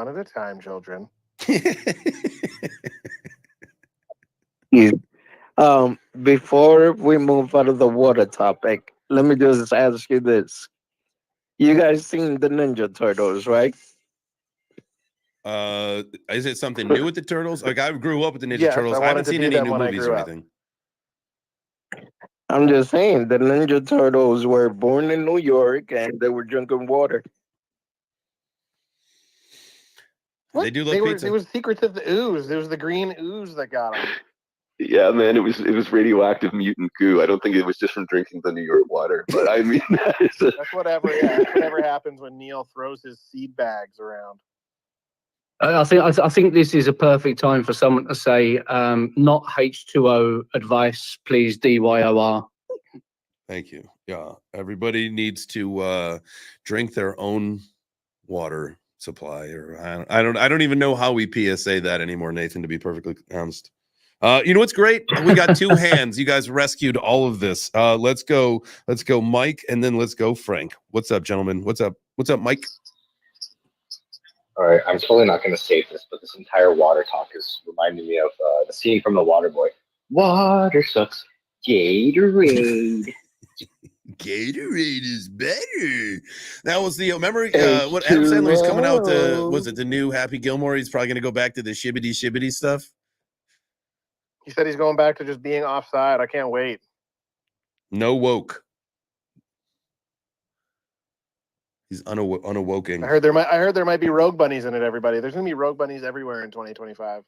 at a time, children. Before we move out of the water topic, let me just ask you this. You guys seen the Ninja Turtles, right? Is it something new with the Turtles? Like I grew up with the Ninja Yes, Turtles. I I haven't wanted to seen be any them new when I movies grew or up. anything. I'm just saying, the Ninja Turtles were born in New York and they were drinking water. What? They do love pizza. It was Secrets of the Ooze. It was the green ooze that got them. Yeah, man, it was radioactive mutant goo. I don't think it was just from drinking the New York water, but I mean That's whatever happens when Neil throws his seed bags around. I think this is a perfect time for someone to say, not H2O advice, please DYOR. Thank you. Yeah, everybody needs to drink their own water supply. Or I don't even know how we PSA that anymore, Nathan. To be perfectly honest. You know what's great? We got 2 hands. You guys rescued all of this. Let's go, Mike, and then let's go, Frank. What's up, gentlemen? What's up, Mike? All right, I'm totally not going to save this, but this entire water talk is reminding me of the scene from The Waterboy. Water sucks. Gatorade. Gatorade is better. That was the remember what Adam Sandler's coming out with. Was it the new Happy Gilmore? He's probably going to go back to the shibbity stuff. He said he's going back to just being offside. I can't wait. No woke. He's unawoken. I heard there might be rogue bunnies in it. Everybody, there's gonna be rogue bunnies everywhere in 2025.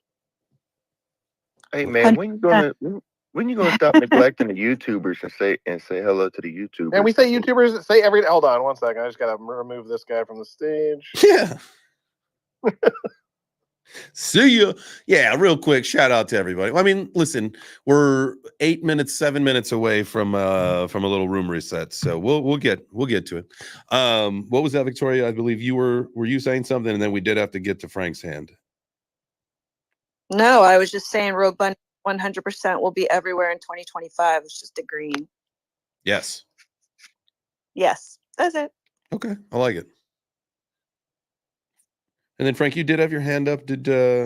Hey man, when you gonna stop neglecting the YouTubers and say hello to the YouTubers? And we say YouTubers say every. Hold on, 1 second. I just gotta remove this guy from the stage. Yeah. See ya. Yeah, real quick, shout out to everybody. I mean, listen, we're 7 minutes away from a little room reset, so we'll get to it. What was that, Victoria? I believe you were you saying something, and then we did have to get to Frank's hand. No, I was just saying Rogue Bunny 100% will be everywhere in 2025. It's just agreeing. Yes. Yes, that's it. Okay, I like it. And then Frank, you did have your hand up. Did I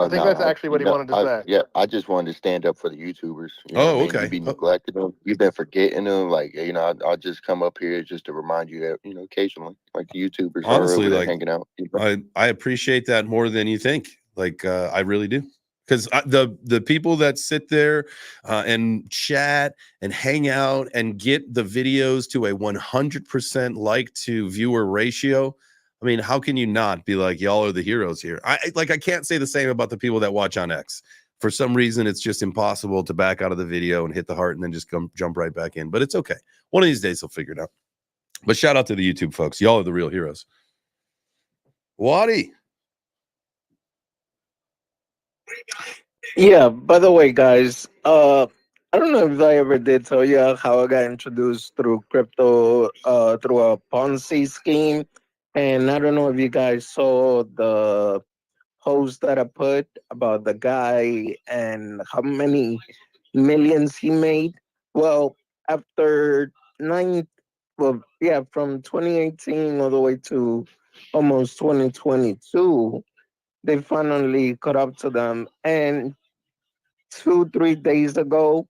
think that's actually what he wanted to say. Yeah, I just wanted to stand up for the YouTubers. You know Oh, what I mean? okay. You be neglecting them. You've been forgetting them. Like, you know, I'll just come up here just to remind you that, you know, occasionally, like the YouTubers honestly, are over there like hanging out. You know? I appreciate that more than you think. Like I really do. Because the people that sit there and chat and hang out and get the videos to a 100% like to viewer ratio, I mean, how can you not be like, y'all are the heroes here? I can't say the same about the people that watch on X. For some reason, it's just impossible to back out of the video and hit the heart and then just jump right back in. But it's okay. One of these days, they'll figure it out. But shout out to the YouTube folks. Y'all are the real heroes. Waddy. Yeah, by the way, guys, I don't know if I ever did tell you how I got introduced through crypto, through a Ponzi scheme. And I don't know if you guys saw the post that I put about the guy and how many millions he made. Well, after from 2018 all the way to almost 2022, they finally caught up to them. And 2-3 days ago,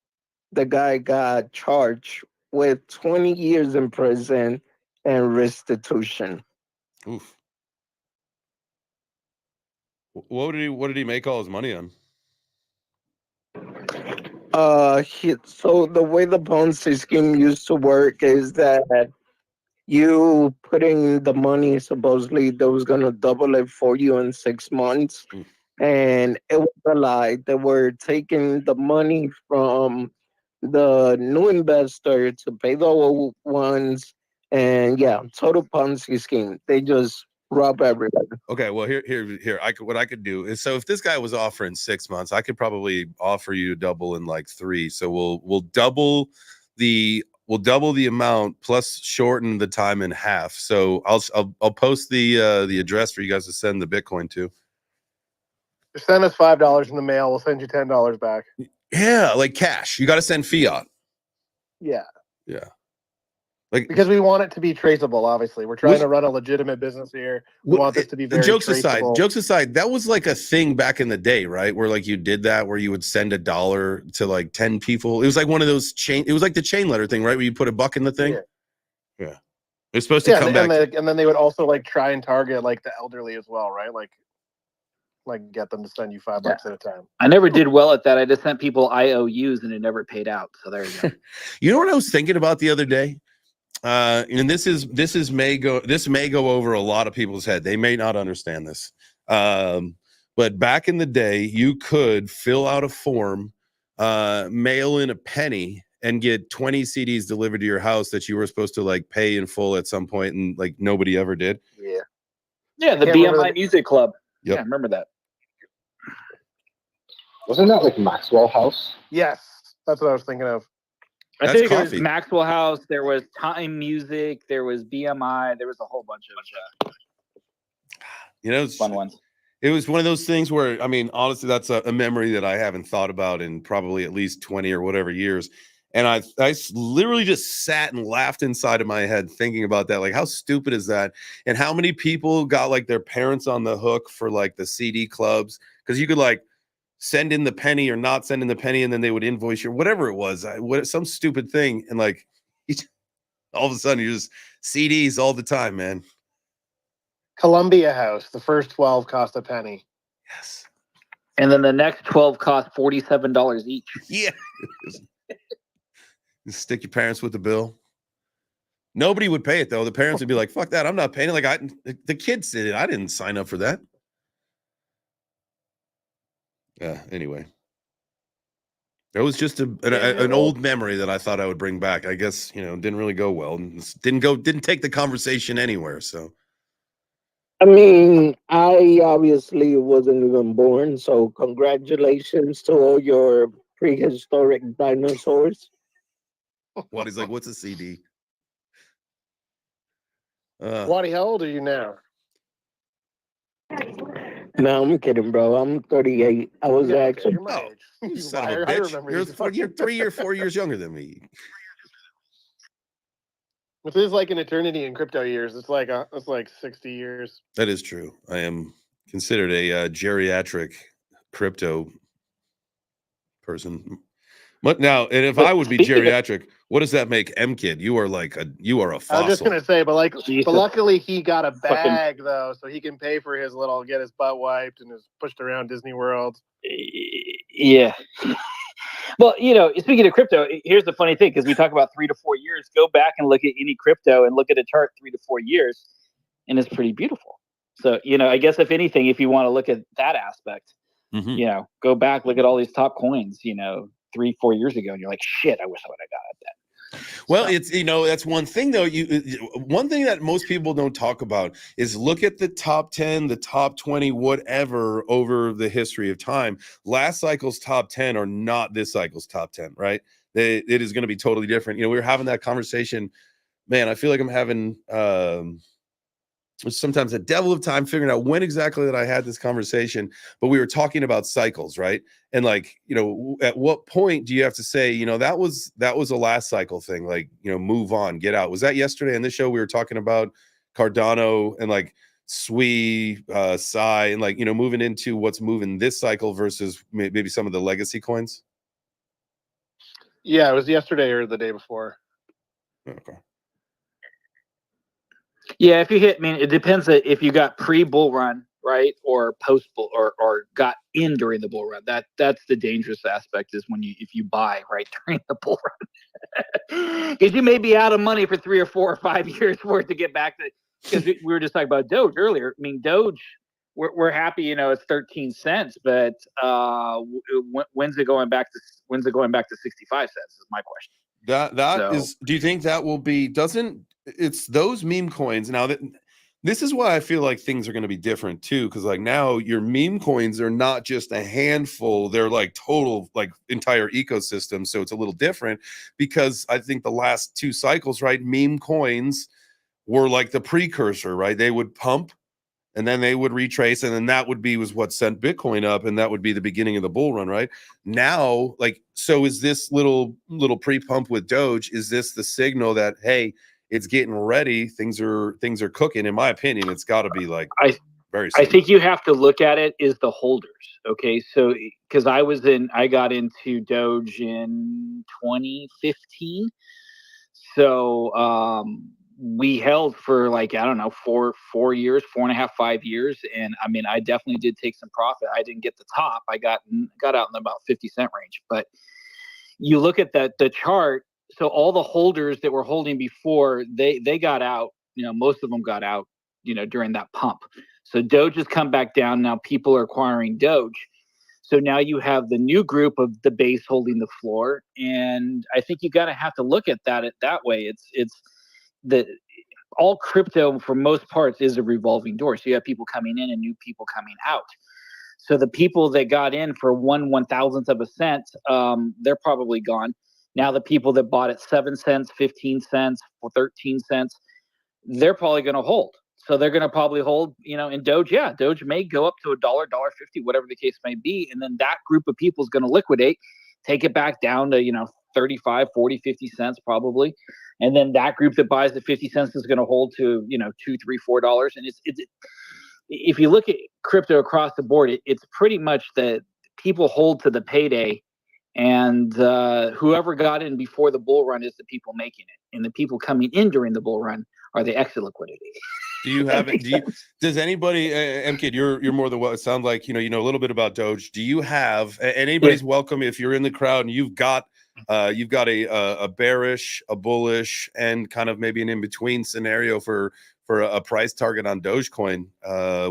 the guy got charged with 20 years in prison and restitution. Oof. What did he make all his money on? So the way the Ponzi scheme used to work is that you put in the money, supposedly that was gonna double it for you in 6 months. And it was a lie. They were taking the money from the new investor to pay the old ones. And yeah, total Ponzi scheme. They just rob everybody. Okay, well here what I could do is, so if this guy was offering 6 months, I could probably offer you double in like 3. So we'll double the amount plus shorten the time in half. So I'll post the address for you guys to send the Bitcoin to. Just send us $5 in the mail. We'll send you $10 back. Yeah, like cash. You got to send fiat. Yeah. Yeah. Like, because we want it to be traceable. Obviously, we're trying to run a legitimate business here. We want this to be very traceable. Jokes aside, that was like a thing back in the day, right? Where like you did that, where you would send $1 to like 10 people. It was like one of those chain. It was like the chain letter thing, right? Where you put a buck in the thing. Yeah. It's supposed to come back. And then they would also like try and target like the elderly as well, right? Like get them to send you $5 at a time. I never did well at that. I just sent people IOUs and it never paid out. So there you go. You know what I was thinking about the other day? And this may go over a lot of people's head. They may not understand this. But back in the day, you could fill out a form, mail in a penny, and get 20 CDs delivered to your house that you were supposed to like pay in full at some point, and like nobody ever did. Yeah. Yeah, the BMI Music Club. Yep. Yeah, I remember that. Wasn't that like Maxwell House? Yes, that's what I was thinking of. I think there was Maxwell House, there was Time Music, there was BMI, there was a whole bunch of fun ones. It was one of those things where, I mean, honestly, that's a memory that I haven't thought about in probably at least 20 or whatever years. And I literally just sat and laughed inside of my head thinking about that. Like, how stupid is that? And how many people got like their parents on the hook for like the CD clubs? Because you could like send in the penny or not send in the penny, and then they would invoice you, whatever it was, some stupid thing. And like, all of a sudden, you're just CDs all the time, man. Columbia House, the first 12 cost a penny. Yes. And then the next 12 cost $47 each. Yeah. Stick your parents with the bill. Nobody would pay it though. The parents would be like, "Fuck that! I'm not paying it." Like the kids did it. I didn't sign up for that. Yeah. Anyway, it was just an old memory that I thought I would bring back. I guess didn't really go well. Didn't take the conversation anywhere. So. I mean, I obviously wasn't even born, so congratulations to all your prehistoric dinosaurs. What he's like? What's a CD? Waddy, how old are you now? No, I'm kidding, bro. I'm 38. I was actually. You're my age. You You son of a liar. I bitch. remember You're you. 3 or 4 years younger than me. If it's like an eternity in crypto years, it's like 60 years. That is true. I am considered a geriatric crypto person. But now, and if I would be geriatric, what does that make MKid? You are a fossil. I was just gonna say, but luckily he got a bag though, so he can pay for his get his butt wiped and is pushed around Disney World. Yeah. Well, speaking of crypto, here's the funny thing, because we talk about 3 to 4 years. Go back and look at any crypto and look at a chart 3 to 4 years, and it's pretty beautiful. So, I guess if anything, if you want to look at that aspect, go back, look at all these top coins, 3-4 years ago, and you're like, shit, I wish I would have got it then. Well, it's that's one thing though. One thing that most people don't talk about is look at the top 10, the top 20, whatever over the history of time. Last cycle's top 10 are not this cycle's top 10, right? It is going to be totally different. We were having that conversation. Man, I feel like I'm having sometimes a devil of time figuring out when exactly that I had this conversation, but we were talking about cycles, right? And at what point do you have to say, that was a last cycle thing, move on, get out. Was that yesterday on this show? We were talking about Cardano and SWI, Psy, and moving into what's moving this cycle versus maybe some of the legacy coins. Yeah, it was yesterday or the day before. Okay. Yeah, if you hit, it depends if you got pre-bull run, right, or post-bull, or got in during the bull run. That's the dangerous aspect, is if you buy right during the bull run, because you may be out of money for 3 or 4 or 5 years for it to get back to. Because we were just talking about Doge earlier. Doge, we're happy, it's 13 cents, but when's it going back to 65 cents? Is my question. Do you think that will be? It's those meme coins now that this is why I feel like things are going to be different too, because now your meme coins are not just a handful, they're total entire ecosystem. So it's a little different, because I think the last 2 cycles, right, meme coins were the precursor, right? They would pump and then they would retrace, and then that was what sent Bitcoin up, and that would be the beginning of the bull run, right? Now, so is this little pre-pump with Doge, is this the signal that, hey, it's getting ready, things are cooking? In my opinion, it's got to be very similar. I think you have to look at it as the holders. Okay, so because I got into Doge in 2015, so we held for I don't know, 4 years, 4.5, 5 years, and I definitely did take some profit. I didn't get the top. I got out in about 50-cent range. But you look at the chart. So all the holders that were holding before, they got out. Most of them got out. During that pump. So Doge has come back down. Now people are acquiring Doge. So now you have the new group of the base holding the floor, and I think you got to have to look at that way. It's all crypto for most parts is a revolving door. So you have people coming in and new people coming out. So the people that got in for 1/1000th of a cent, they're probably gone. Now the people that bought at 7 cents, 15 cents, or 13 cents, they're probably going to hold. So they're going to probably hold, in Doge. Yeah, Doge may go up to $1, $1.50, whatever the case may be. And then that group of people is going to liquidate, take it back down to, 35, 40, 50 cents probably. And then that group that buys at 50 cents is going to hold to, $2, $3, $4. And it's if you look at crypto across the board, it's pretty much that people hold to the payday, and whoever got in before the bull run is the people making it, and the people coming in during the bull run are the exit liquidity. Do you have it? Does anybody, MKid, you're more than well, it sounds like, you know a little bit about Doge. Do you have, and anybody's welcome if you're in the crowd and you've got You've got a bearish, a bullish, and kind of maybe an in-between scenario for a price target on Dogecoin.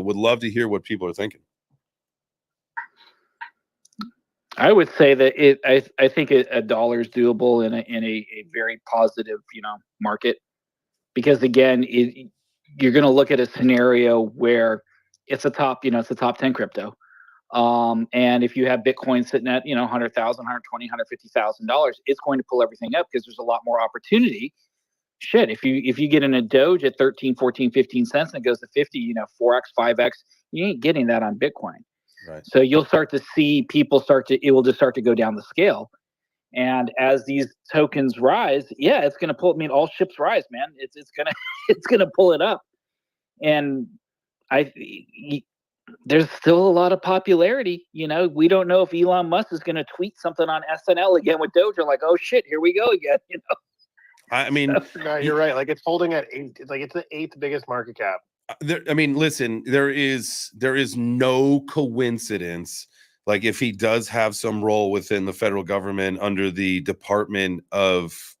Would love to hear what people are thinking. I would say that I think a dollar is doable in a very positive, market, because again, you're going to look at a scenario where it's a top 10 crypto. And if you have Bitcoin sitting at, $100,000, $120,000, $150,000, it's going to pull everything up because there's a lot more opportunity. Shit, if you get in a Doge at 13, 14, 15 cents and it goes to 50, 4x, 5x, you ain't getting that on Bitcoin. Right. So you'll start to see people it will just start to go down the scale. And as these tokens rise, yeah, it's going to pull. I mean, all ships rise, man. It's going to pull it up. And there's still a lot of popularity. We don't know if Elon Musk is going to tweet something on SNL again with Doge. Like, oh shit, here we go again. I mean, no, you're right. Like, it's holding at 8. It's like it's the 8th biggest market cap. Listen, there is no coincidence. Like, if he does have some role within the federal government under the Department of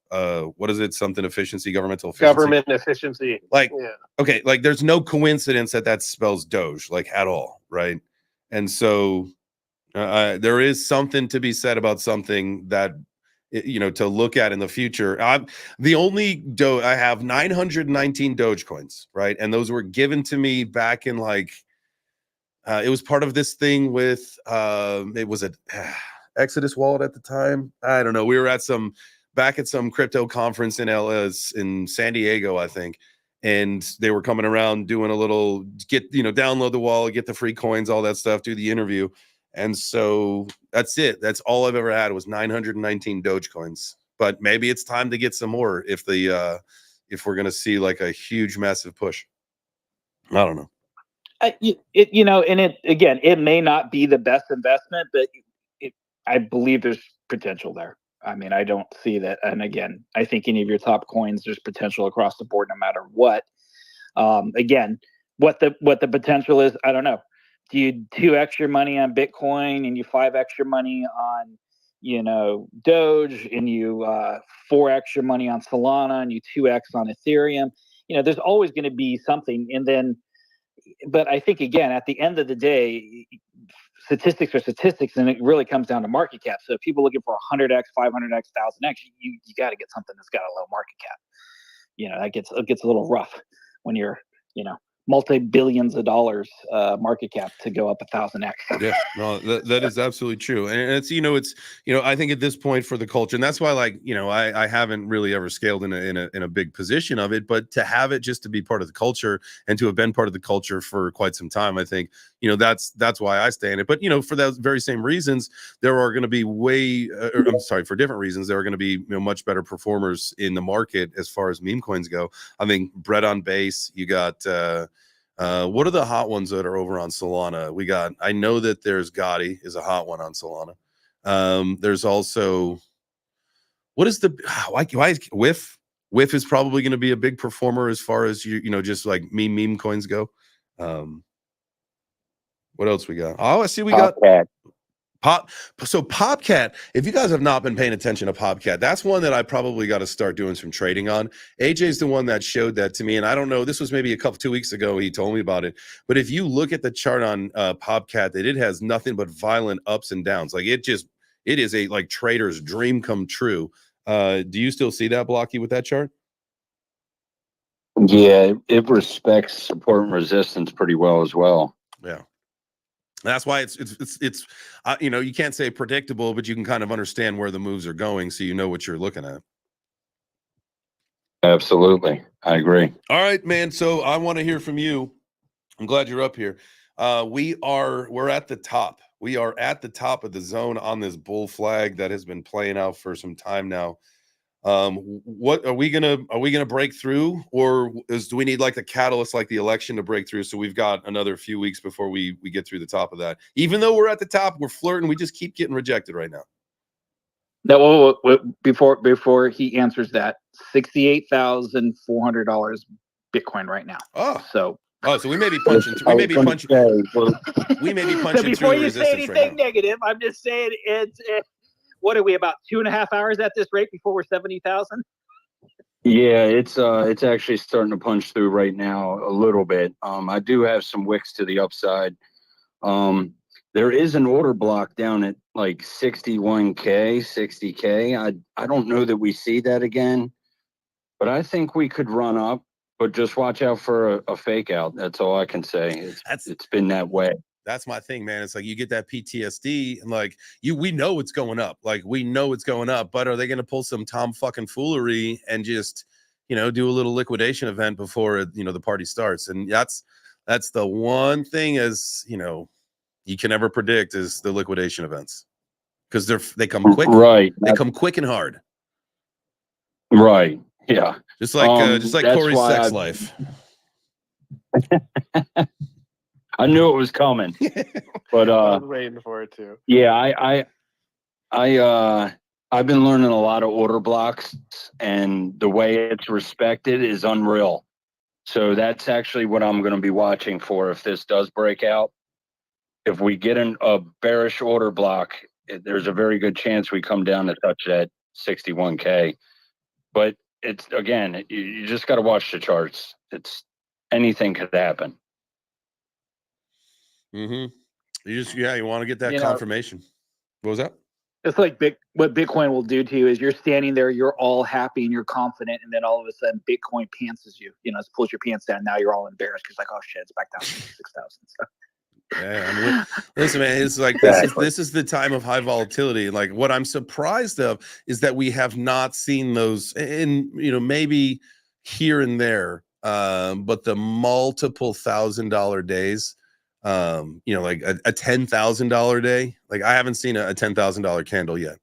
what is it? Something efficiency, governmental efficiency. Government efficiency. Like, yeah. Okay, like there's no coincidence that spells Doge, like, at all, right? And so there is something to be said about something that to look at in the future. I have 919 Dogecoins, right? And those were given to me back in it was part of this thing with it was a Exodus wallet at the time. I don't know. We were back at some crypto conference in San Diego, I think. And they were coming around doing a little download the wallet, get the free coins, all that stuff, do the interview. And so that's it. That's all I've ever had was 919 Dogecoins. But maybe it's time to get some more if we're going to see like a huge, massive push. I don't know. It may not be the best investment, but I believe there's potential there. I mean, I don't see that. And again, I think any of your top coins, there's potential across the board, no matter what. Again, what the potential is, I don't know. Do you 2x your money on Bitcoin and you 5x your money on, Doge, and you 4x your money on Solana and you 2x on Ethereum? There's always going to be something. And then, but I think, again, at the end of the day, statistics are statistics, and it really comes down to market cap. So if people are looking for 100x, 500x, 1000x, you got to get something that's got a low market cap. It gets a little rough when you're, multi-billions of dollars market cap to go up 1000x. Yeah, no, that is absolutely true. And it's, I think at this point for the culture, and that's why, I haven't really ever scaled in a big position of it, but to have it just to be part of the culture and to have been part of the culture for quite some time, I think, that's why I stay in it. But, for those very same reasons, there are going to be for different reasons, there are going to be, much better performers in the market as far as meme coins go. I think Bread on Base, you got, what are the hot ones that are over on Solana? I know that there's Gotti is a hot one on Solana. There's also, what is why is Whiff? Whiff is probably going to be a big performer as far as just like meme coins go. What else we got? Oh, I see we got Popcat. If you guys have not been paying attention to Popcat, that's one that I probably got to start doing some trading on. AJ's the one that showed that to me, and I don't know, this was maybe 2 weeks ago he told me about it. But if you look at the chart on Popcat, that it has nothing but violent ups and downs. Like it is a trader's dream come true. Do you still see that, Blocky, with that chart? Yeah, it respects support and resistance pretty well as well. Yeah. That's why it's you can't say predictable, but you can kind of understand where the moves are going, so you know what you're looking at. Absolutely, I agree. All right, man. So I want to hear from you. I'm glad you're up here. We're at the top. We are at the top of the zone on this bull flag that has been playing out for some time now. What are we gonna break through, or do we need like the catalyst, like the election, to break through? So we've got another few weeks before we get through the top of that. Even though we're at the top, we're flirting. We just keep getting rejected right now. No, before he answers that, $68,400 Bitcoin right now. So we may be punching. We may be punching. We may be punching. So before through you say anything right negative, I'm just saying What are we, about 2.5 hours at this rate before we're 70,000? Yeah, it's actually starting to punch through right now a little bit. I do have some wicks to the upside. There is an order block down at like 61K, 60K. I don't know that we see that again, but I think we could run up. But just watch out for a fake out. That's all I can say. It's been that way. That's my thing, man. It's like you get that PTSD, and like we know it's going up. Like we know it's going up, but are they going to pull some Tom fucking foolery and just, you know, do a little liquidation event before, you know, the party starts? And that's the one thing, as you know, you can never predict is the liquidation events, because they come quick, right? They come quick and hard, right? Yeah, just like Corey's sex life. I knew it was coming, but I was waiting for it too. Yeah, I've been learning a lot of order blocks, and the way it's respected is unreal. So that's actually what I'm going to be watching for if this does break out. If we get a bearish order block, there's a very good chance we come down to touch that 61K. But it's, again, you just got to watch the charts. Anything could happen. You want to get that confirmation. What was that? It's like what Bitcoin will do to you is you're standing there, you're all happy and you're confident, and then all of a sudden Bitcoin pantses you. You know, it pulls your pants down. Now you're all embarrassed because like, oh shit, it's back down to 6,000. So. Yeah, listen, man, it's like this is the time of high volatility. Like what I'm surprised of is that we have not seen those, in, you know, maybe here and there, but the multiple $1,000 days. You know, like a $10,000 day. Like I haven't seen a $10,000 candle yet.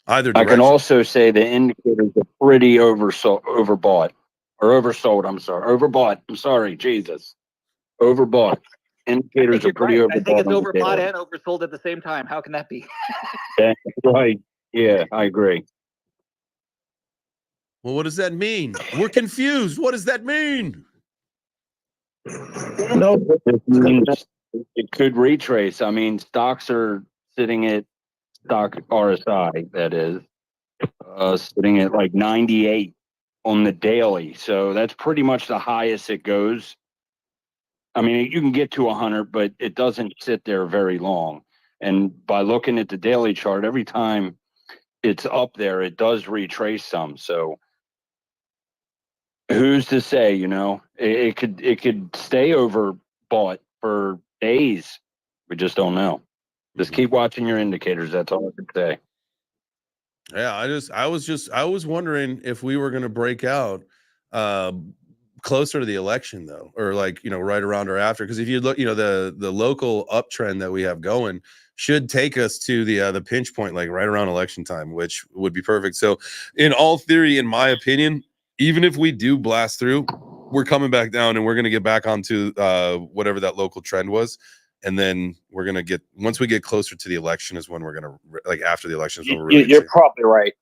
Either direction. I can also say the indicators are pretty overbought. I'm sorry, overbought. I'm sorry, Jesus, overbought. Indicators are pretty overbought. I think it's overbought and oversold at the same time. How can that be? That's right. Yeah, I agree. Well, what does that mean? We're confused. What does that mean? No, it could retrace. I mean, stocks are sitting at stock RSI, that is, sitting at like 98 on the daily. So that's pretty much the highest it goes. I mean, you can get to 100, but it doesn't sit there very long. And by looking at the daily chart, every time it's up there, it does retrace some. So who's to say, you know, it could stay overbought for days. We just don't know. Just keep watching your indicators. That's all I can say. Yeah, I was wondering if we were going to break out closer to the election, though, or like, you know, right around or after. Because if you look, you know, the local uptrend that we have going should take us to the pinch point, like right around election time, which would be perfect. So in all theory, in my opinion, even if we do blast through, we're coming back down and we're going to get back onto whatever that local trend was. And then we're going to get, once we get closer to the election is when we're going to, like after the election is when we're really You're probably right.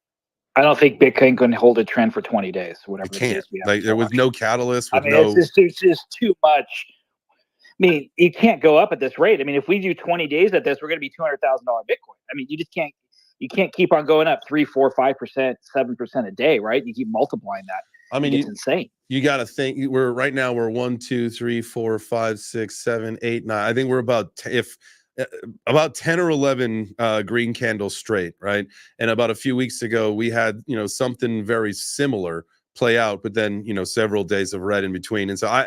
I don't think Bitcoin can hold a trend for 20 days. Whatever it can't. Like there was no catalyst. With it's just too much. I mean, you can't go up at this rate. I mean, if we do 20 days at this, we're going to be $200,000 Bitcoin. I mean, you just can't. You can't keep on going up 3%, 4%, 5%, 7% a day, right? You keep multiplying that. I mean, it's insane. You got to think. We're 1, 2, 3, 4, 5, 6, 7, 8, 9. I think we're about about 10 or 11 green candles straight, right? And about a few weeks ago, we had, you know, something very similar play out, but then, you know, several days of red in between. And so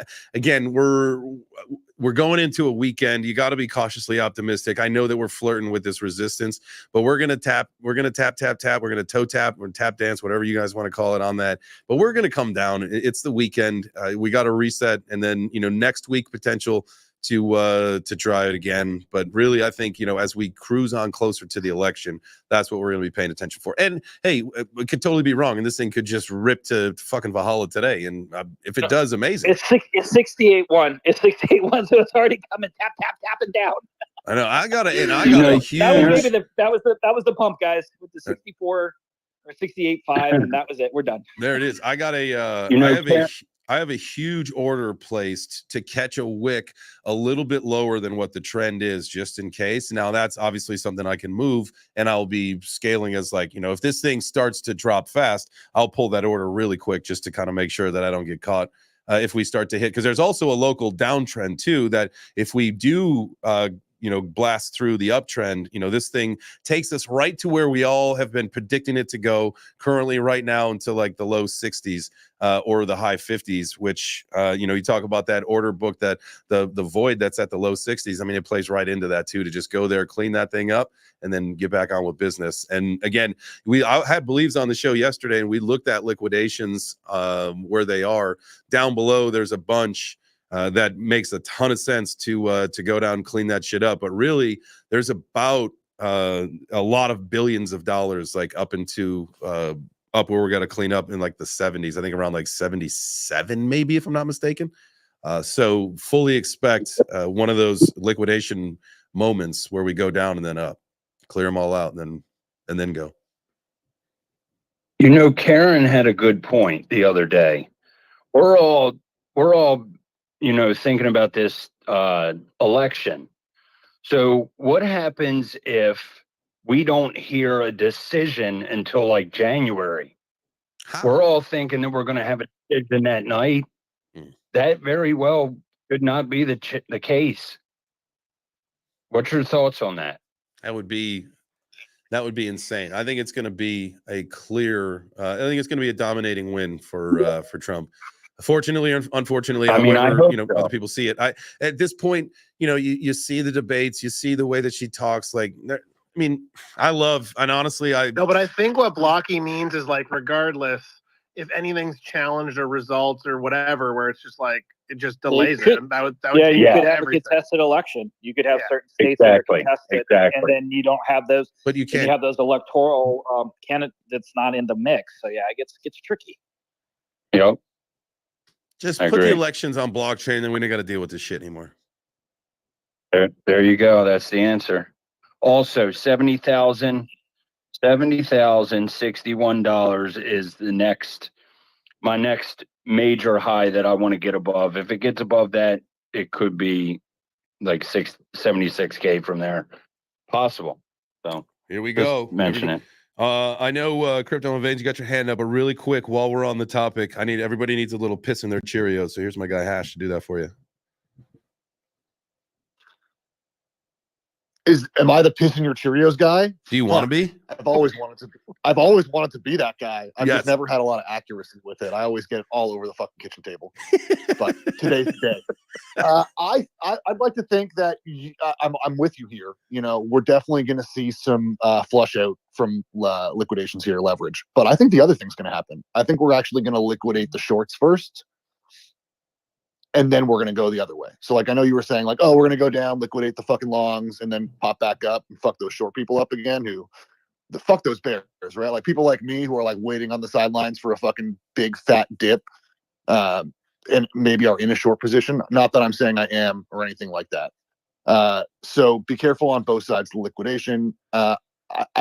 we're going into a weekend. You got to be cautiously optimistic. I know that we're flirting with this resistance, but we're going to tap, we're going to tap. We're going to toe tap, or tap dance, whatever you guys want to call it on that. But we're going to come down. It's the weekend. We got to reset. And then, you know, next week, potential to try it again. But really, I think, you know, as we cruise on closer to the election, that's what we're going to be paying attention for. And hey, it could totally be wrong, and this thing could just rip to fucking Valhalla today. And if it does, amazing. It's 68.1. It's 68.1, so it's already coming tapping down. I know. I got a huge. That was the pump, guys, with the 64 or 68.5, and that was it. We're done. There it is. I got a. a huge order placed to catch a wick a little bit lower than what the trend is, just in case. Now that's obviously something I can move, and I'll be scaling as like, if this thing starts to drop fast, I'll pull that order really quick just to kind of make sure that I don't get caught if we start to hit, because there's also a local downtrend too, that if we do blast through the uptrend, this thing takes us right to where we all have been predicting it to go currently right now, into like the low 60s or the high 50s, which you talk about that order book, that the void that's at the low 60s. I mean, it plays right into that too, to just go there, clean that thing up, and then get back on with business. And again, I had Believes on the show yesterday, and we looked at liquidations where they are down below. There's a bunch that makes a ton of sense to go down and clean that shit up. But really, there's about a lot of billions of dollars, like up into up where we're going to clean up in like the 70s. I think around like 77, maybe, if I'm not mistaken. So fully expect one of those liquidation moments where we go down and then up, clear them all out, and then go. Karen had a good point the other day. We're all thinking about this election. So what happens if we don't hear a decision until like January? We're all thinking that we're going to have a decision that night. That very well could not be the case. What's your thoughts on that? That would be insane. I think it's going to be a clear. I think it's going to be a dominating win for Trump. Fortunately or unfortunately, however, other people see it. At this point, you see the debates, you see the way that she talks. Like, I mean, honestly, no, but I think what blocky means is like, regardless if anything's challenged or results or whatever, where it's just like it just delays it. That would you could have everything. a contested election. You could have certain states that are contested, and then you don't have those. But you can't. You have those electoral candidates that's not in the mix. So yeah, it gets tricky. Yep. Just put the elections on blockchain, then we don't got to deal with this shit anymore. There you go. That's the answer. Also, $70,061 is my next major high that I want to get above. If it gets above that, it could be like 76K from there. Possible. So here we go. Mention it. I know Crypto and Veins, you got your hand up, but really quick, while we're on the topic, everybody needs a little piss in their Cheerios. So here's my guy Hash to do that for you. Am I the piss in your Cheerios guy? Do you want to be? I've always wanted to be that guy. I've just never had a lot of accuracy with it. I always get it all over the fucking kitchen table. But today's the day. I'd like to think that I'm with you here. We're definitely going to see some flush out from liquidations here, leverage. But I think the other thing's going to happen. I think we're actually going to liquidate the shorts first, and then we're going to go the other way. So like, I know you were saying like, oh, we're going to go down, liquidate the fucking longs, and then pop back up and fuck those short people up again fuck those bears, right? Like people like me who are like waiting on the sidelines for a fucking big fat dip and maybe are in a short position. Not that I'm saying I am or anything like that. So be careful on both sides of the liquidation. I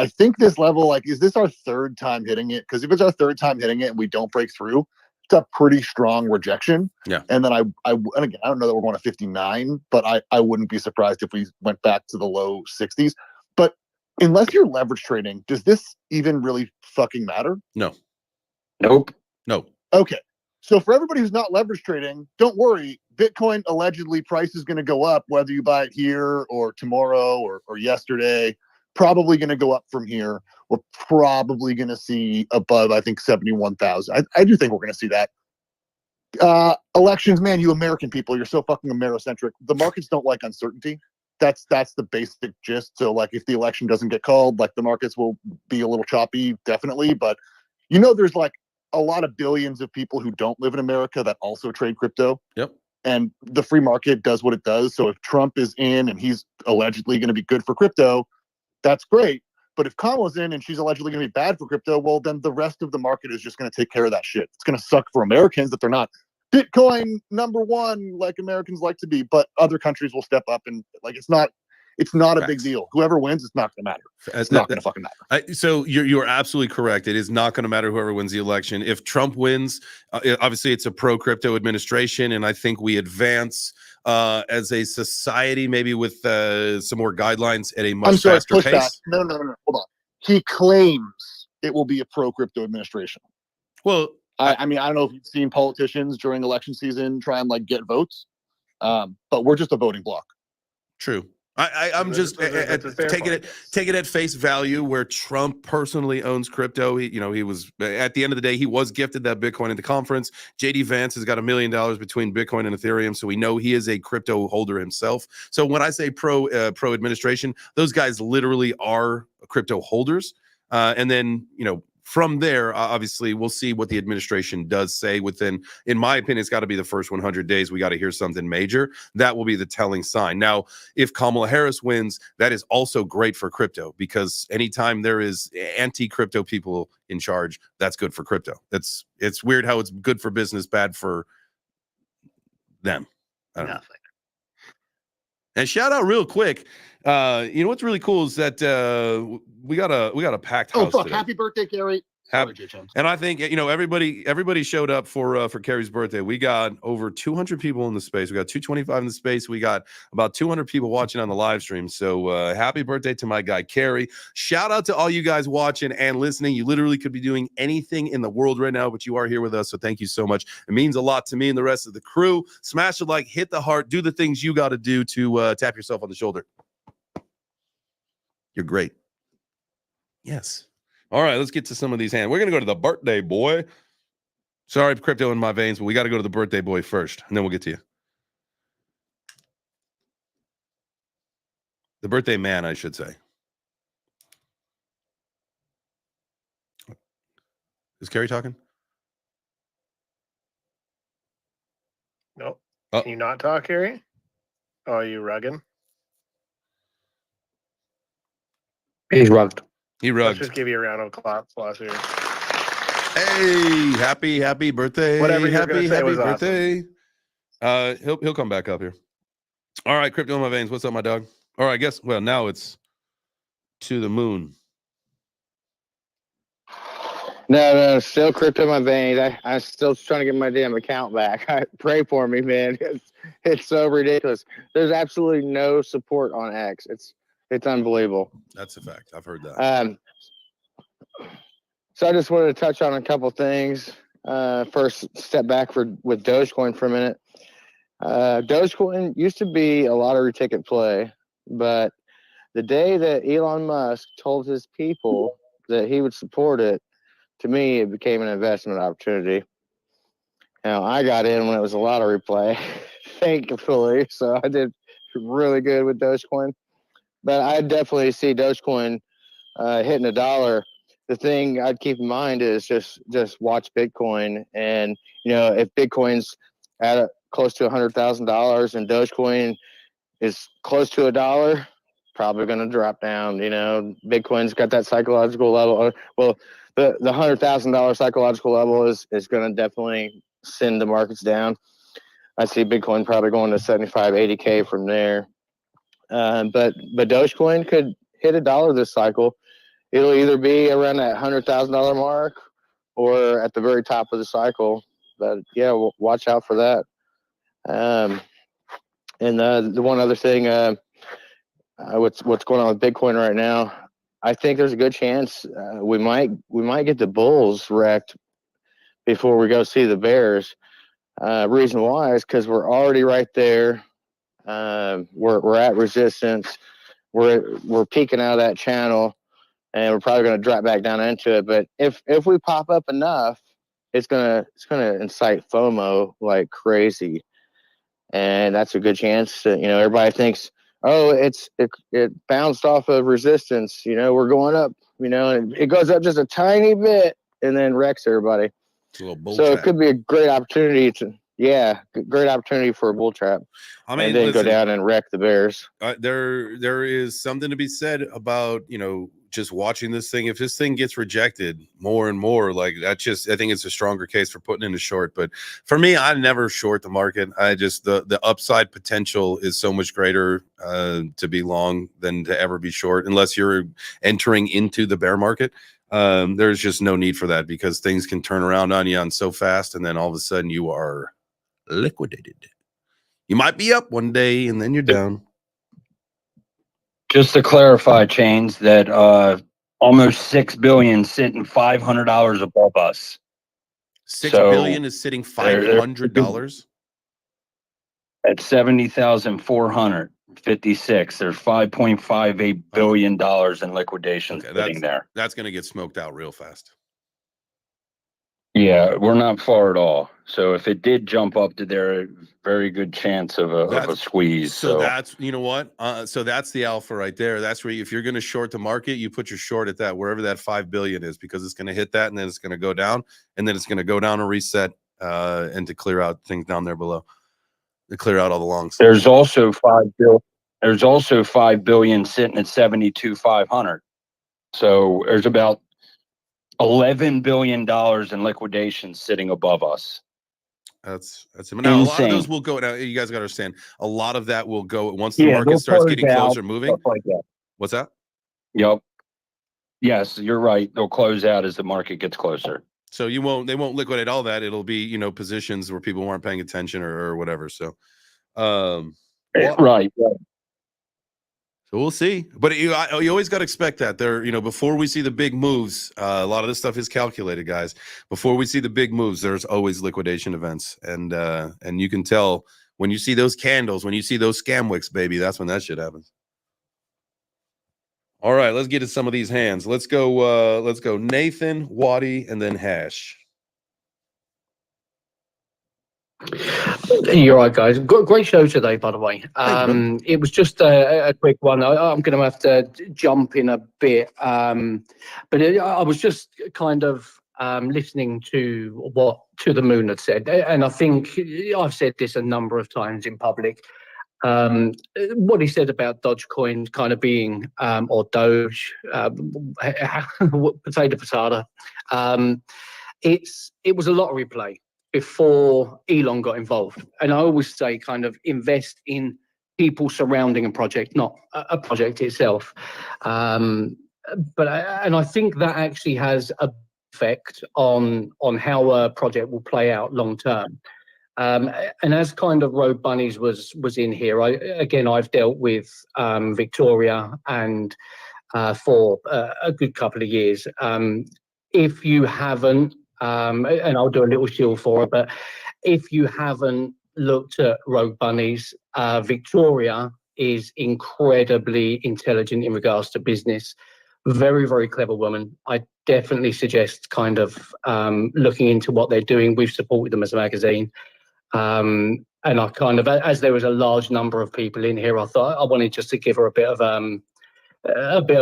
think this level, like, is this our third time hitting it? Because if it's our third time hitting it and we don't break through, it's a pretty strong rejection. Yeah. And then and again, I don't know that we're going to 59, but I wouldn't be surprised if we went back to the low 60s. But unless you're leverage trading, does this even really fucking matter? No. Nope. No. Okay. So for everybody who's not leverage trading, don't worry. Bitcoin allegedly price is going to go up, whether you buy it here or tomorrow or yesterday. Probably going to go up from here. We're probably going to see above, I think, 71,000. I do think we're going to see that. Elections, man, you American people, you're so fucking Amerocentric. The markets don't like uncertainty. That's the basic gist. So like, if the election doesn't get called, like the markets will be a little choppy, definitely. But there's like a lot of billions of people who don't live in America that also trade crypto. Yep. And the free market does what it does. So if Trump is in and he's allegedly going to be good for crypto, that's great. But if Kamala's in and she's allegedly going to be bad for crypto, well, then the rest of the market is just going to take care of that shit. It's going to suck for Americans that they're not Bitcoin number one like Americans like to be, but other countries will step up and like it's not It's not a big deal. Whoever wins, it's not going to matter. It's not going to fucking matter. So you're absolutely correct. It is not going to matter whoever wins the election. If Trump wins, obviously it's a pro-crypto administration, and I think we advance as a society, maybe with some more guidelines at a much faster push pace. Back. No. Hold on. He claims it will be a pro-crypto administration. Well, I mean, I don't know if you've seen politicians during election season try and like get votes, but we're just a voting bloc. True. I'm just taking it at face value where Trump personally owns crypto. He was at the end of the day, he was gifted that Bitcoin at the conference. JD Vance has got $1 million between Bitcoin and Ethereum, so we know he is a crypto holder himself. So when I say pro administration, those guys literally are crypto holders. And then from there, obviously, we'll see what the administration does say within, in my opinion, it's got to be the first 100 days. We got to hear something major. That will be the telling sign. Now, if Kamala Harris wins, that is also great for crypto, because anytime there is anti-crypto people in charge, that's good for crypto. It's weird how it's good for business, bad for them. I don't know. And shout out real quick. What's really cool is that we got a packed house. Oh, fuck. Today. Happy birthday, Gary. And I think everybody showed up for Carrie's birthday. We got over 200 people in the space. We got 225 in the space. We got about 200 people watching on the live stream. So happy birthday to my guy Carrie. Shout out to all you guys watching and listening. You literally could be doing anything in the world right now, but you are here with us. So thank you so much. It means a lot to me and the rest of the crew. Smash the like, hit the heart, do the things you got to do to tap yourself on the shoulder. You're great. Yes. All right, let's get to some of these hands. We're going to go to the birthday boy. Sorry, crypto in my veins, but we got to go to the birthday boy first, and then we'll get to you. The birthday man, I should say. Is Carrie talking? Nope. Can you not talk, Harry? Oh, are you rugging? He's rugged. He rugged. Let's just give you a round of applause here. Hey, happy birthday. Whatever you're happy gonna say was birthday. Awesome. He'll come back up here. All right, crypto in my veins. What's up, my dog? Or I guess, well, now it's to the moon. No, still crypto in my veins. I'm still trying to get my damn account back. Pray for me, man. It's so ridiculous. There's absolutely no support on X. It's unbelievable. That's a fact. I've heard that. So I just wanted to touch on a couple things. First, step back with Dogecoin for a minute. Dogecoin used to be a lottery ticket play, but the day that Elon Musk told his people that he would support it, to me, it became an investment opportunity. Now, I got in when it was a lottery play, thankfully, so I did really good with Dogecoin. But I definitely see Dogecoin hitting $1. The thing I'd keep in mind is just watch Bitcoin, and if Bitcoin's at close to $100,000 and Dogecoin is close to $1, probably going to drop down. Bitcoin's got that psychological level. Well, the $100,000 psychological level is going to definitely send the markets down. I see Bitcoin probably going to 75, 80K from there. But Dogecoin could hit $1 this cycle. It'll either be around that $100,000 mark or at the very top of the cycle. But yeah, watch out for that. And the one other thing, what's going on with Bitcoin right now? I think there's a good chance we might get the bulls wrecked before we go see the bears. Reason why is because we're already right there. We're at resistance. We're peeking out of that channel, and we're probably going to drop back down into it. But if we pop up enough, it's gonna incite FOMO like crazy, and that's a good chance that everybody thinks, oh, it bounced off of resistance. We're going up. And it goes up just a tiny bit and then wrecks everybody. So it could be a great opportunity great opportunity for a bull trap. I mean, and then go down and wreck the bears. There is something to be said about just watching this thing. If this thing gets rejected more and more, like I think it's a stronger case for putting in a short. But for me, I never short the market. I just the upside potential is so much greater to be long than to ever be short, unless you're entering into the bear market. There's just no need for that because things can turn around on you on so fast, and then all of a sudden you are liquidated. You might be up one day and then you're down. Just to clarify, Chains, that almost 6 billion sitting $500 above us. 6 billion is sitting $500 at 70,456. There's $5.58 billion in liquidation sitting there. That's going to get smoked out real fast. Yeah, we're not far at all. So if it did jump up to there, very good chance of a squeeze. So that's, you know what? So that's the alpha right there. That's where if you're going to short the market, you put your short at that, wherever that 5 billion is, because it's going to hit that and then it's going to go down and then it's going to go down and reset and to clear out things down there below, to clear out all the longs. There's also 5 billion. There's also 5 billion sitting at 72,500. So there's about $11 billion in liquidation sitting above us. That's now a lot of those will go. Now you guys got to understand, a lot of that will go once the market starts getting closer, moving. Like that. What's that? Yep. Yes, you're right. They'll close out as the market gets closer. So they won't liquidate all that. It'll be, positions where people weren't paying attention or whatever. So, right. So we'll see, but you always got to expect that there, before we see the big moves, a lot of this stuff is calculated, guys. Before we see the big moves, there's always liquidation events. And you can tell when you see those candles, when you see those scam wicks, baby, that's when that shit happens. All right, let's get to some of these hands. Let's go Nathan, Waddy, and then Hash. You're right, guys. Great show today, by the way. It was just a quick one. I'm going to have to jump in a bit, but I was just kind of listening to what To the Moon had said, and I think I've said this a number of times in public. What he said about Dogecoin kind of being, or Doge, potato. It was a lottery play before Elon got involved. And I always say kind of invest in people surrounding a project, not a project itself. And I think that actually has an effect on how a project will play out long term. And as kind of Road Bunnies was in here, I've dealt with Victoria and for a good couple of years. If you haven't, and I'll do a little shield for it, but if you haven't looked at Rogue Bunnies, Victoria is incredibly intelligent in regards to business. Very, very clever woman. I definitely suggest kind of looking into what they're doing. We've supported them as a magazine. And I kind of, as there was a large number of people in here, I thought I wanted just to give her a bit of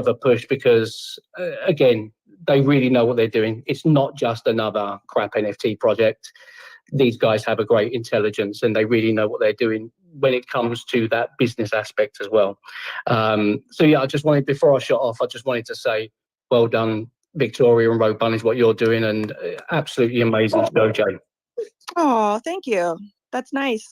a push because, again, they really know what they're doing. It's not just another crap NFT project. These guys have a great intelligence and they really know what they're doing when it comes to that business aspect as well. So yeah, before I shut off, I just wanted to say, well done, Victoria and Rogue Bunnies, what you're doing, and absolutely amazing show, Jay. Oh, thank you. That's nice.